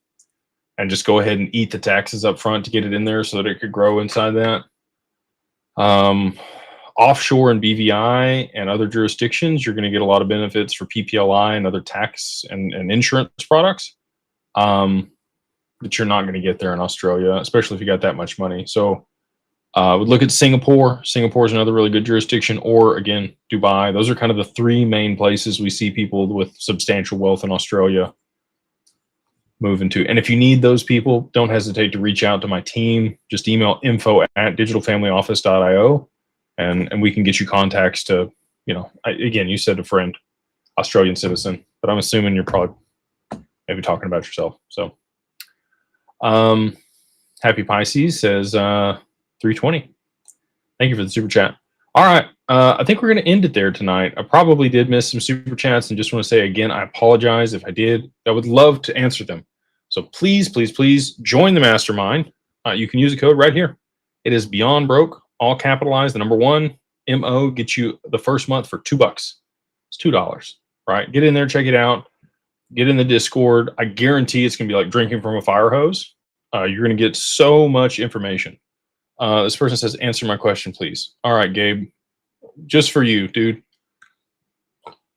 and just go ahead and eat the taxes up front to get it in there so that it could grow inside that. Offshore and BVI and other jurisdictions, you're going to get a lot of benefits for PPLI and other tax and insurance products that you're not going to get there in Australia, especially if you got that much money. So I would look at Singapore. Singapore is another really good jurisdiction, or again, Dubai. Those are kind of the 3 main places we see people with substantial wealth in Australia moving to. And if you need those people, don't hesitate to reach out to my team. Just email info@digitalfamilyoffice.io and we can get you contacts to, again, you said a friend, Australian citizen, but I'm assuming you're probably maybe talking about yourself. So Happy Pisces says 320. Thank you for the super chat. All right. I think we're going to end it there tonight. I probably did miss some super chats and just want to say again, I apologize if I did. I would love to answer them. So please, please, please join the mastermind. You can use the code right here. It is Beyond Broke, all capitalized. The number 1 MO gets you the first month for $2. It's $2, right? Get in there, check it out. Get in the Discord. I guarantee it's going to be like drinking from a fire hose. You're going to get so much information. This person says, answer my question, please. All right, Gabe, just for you, dude.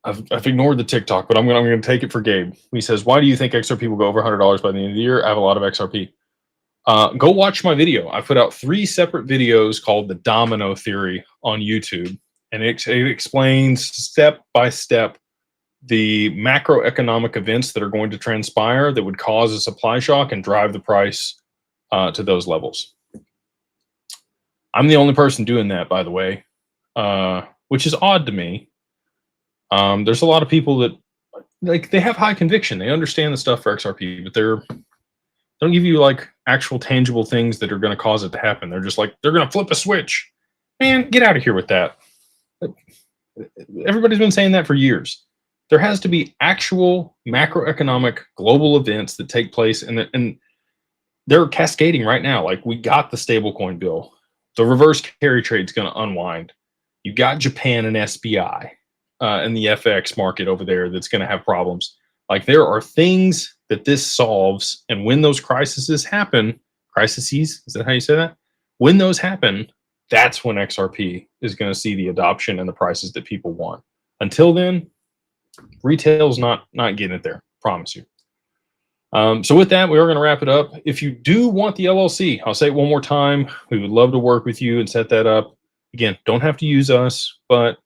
I've ignored the TikTok, but I'm going to take it for Gabe. He says, why do you think XRP will go over $100 by the end of the year? I have a lot of XRP. Go watch my video. I put out 3 separate videos called The Domino Theory on YouTube, and it explains step by step the macroeconomic events that are going to transpire that would cause a supply shock and drive the price to those levels. I'm the only person doing that, by the way, which is odd to me. There's a lot of people that they have high conviction. They understand the stuff for XRP, but they don't give you like actual tangible things that are going to cause it to happen. They're just like, they're going to flip a switch. Man, get out of here with that. Everybody's been saying that for years. there has to be actual macroeconomic global events that take place, and they're cascading right now. Like, we got the stablecoin bill, the reverse carry trade is going to unwind. You got Japan and SBI and the FX market over there that's going to have problems. Like, there are things that this solves, and when those crises happen, crises, is that how you say that? When those happen, that's when XRP is going to see the adoption and the prices that people want. Until then, retail's not getting it there, promise you. So with that, we are going to wrap it up. If you do want the LLC, I'll say it one more time. We would love to work with you and set that up. Again, don't have to use us, but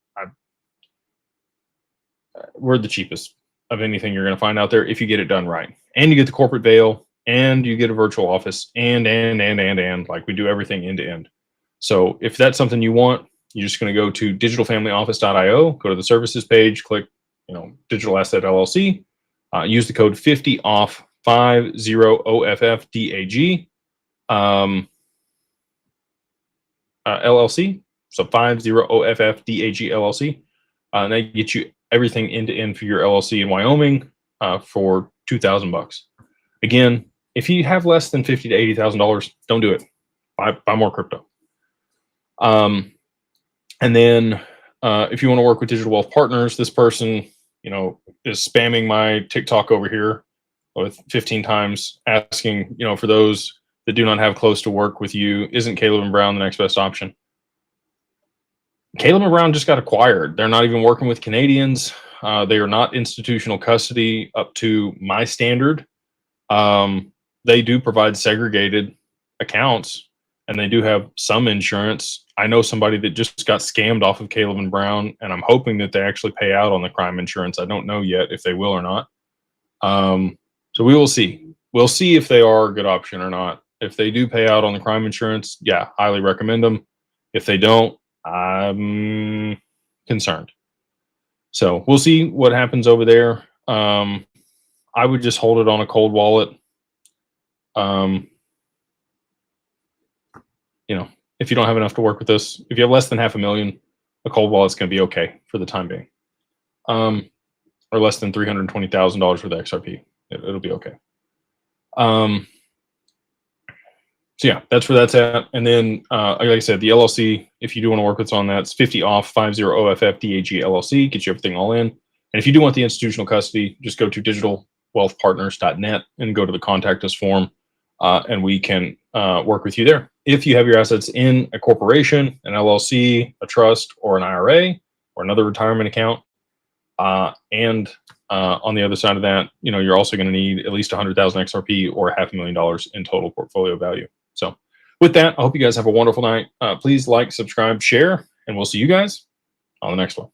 we're the cheapest of anything you're going to find out there if you get it done right. And you get the corporate veil, and you get a virtual office, and like, we do everything end to end. So if that's something you want, you're just going to go to digitalfamilyoffice.io, go to the services page, click, Digital Asset LLC, use the code 50OFF, 50OFFDAG, LLC. So 50OFFDAG LLC. And that gets you everything end to end for your LLC in Wyoming for $2,000. Again, if you have less than $50,000 to $80,000, don't do it. Buy more crypto. And then if you want to work with Digital Wealth Partners, this person, is spamming my TikTok over here with 15 times asking, for those that do not have close to work with you, isn't Caleb and Brown the next best option? Caleb and Brown just got acquired. They're not even working with Canadians. They are not institutional custody up to my standard. They do provide segregated accounts, and they do have some insurance. I know somebody that just got scammed off of Caleb and Brown, and I'm hoping that they actually pay out on the crime insurance. I don't know yet if they will or not. So we will see. We'll see if they are a good option or not. If they do pay out on the crime insurance, yeah, highly recommend them. If they don't, I'm concerned. So we'll see what happens over there. I would just hold it on a cold wallet. If you don't have enough to work with this, if you have less than $500,000, a cold wallet's going to be okay for the time being. Or less than $320,000 for the XRP. It'll be okay. So yeah, that's where that's at. And then, like I said, the LLC, if you do want to work with us on that, it's 50OFF, 50OFFDAG LLC, get you everything all in. And if you do want the institutional custody, just go to digitalwealthpartners.net and go to the contact us form, and we can work with you there. If you have your assets in a corporation, an LLC, a trust, or an IRA, or another retirement account, and on the other side of that, you're also going to need at least 100,000 XRP or $500,000 in total portfolio value. So with that, I hope you guys have a wonderful night. Please like, subscribe, share, and we'll see you guys on the next one.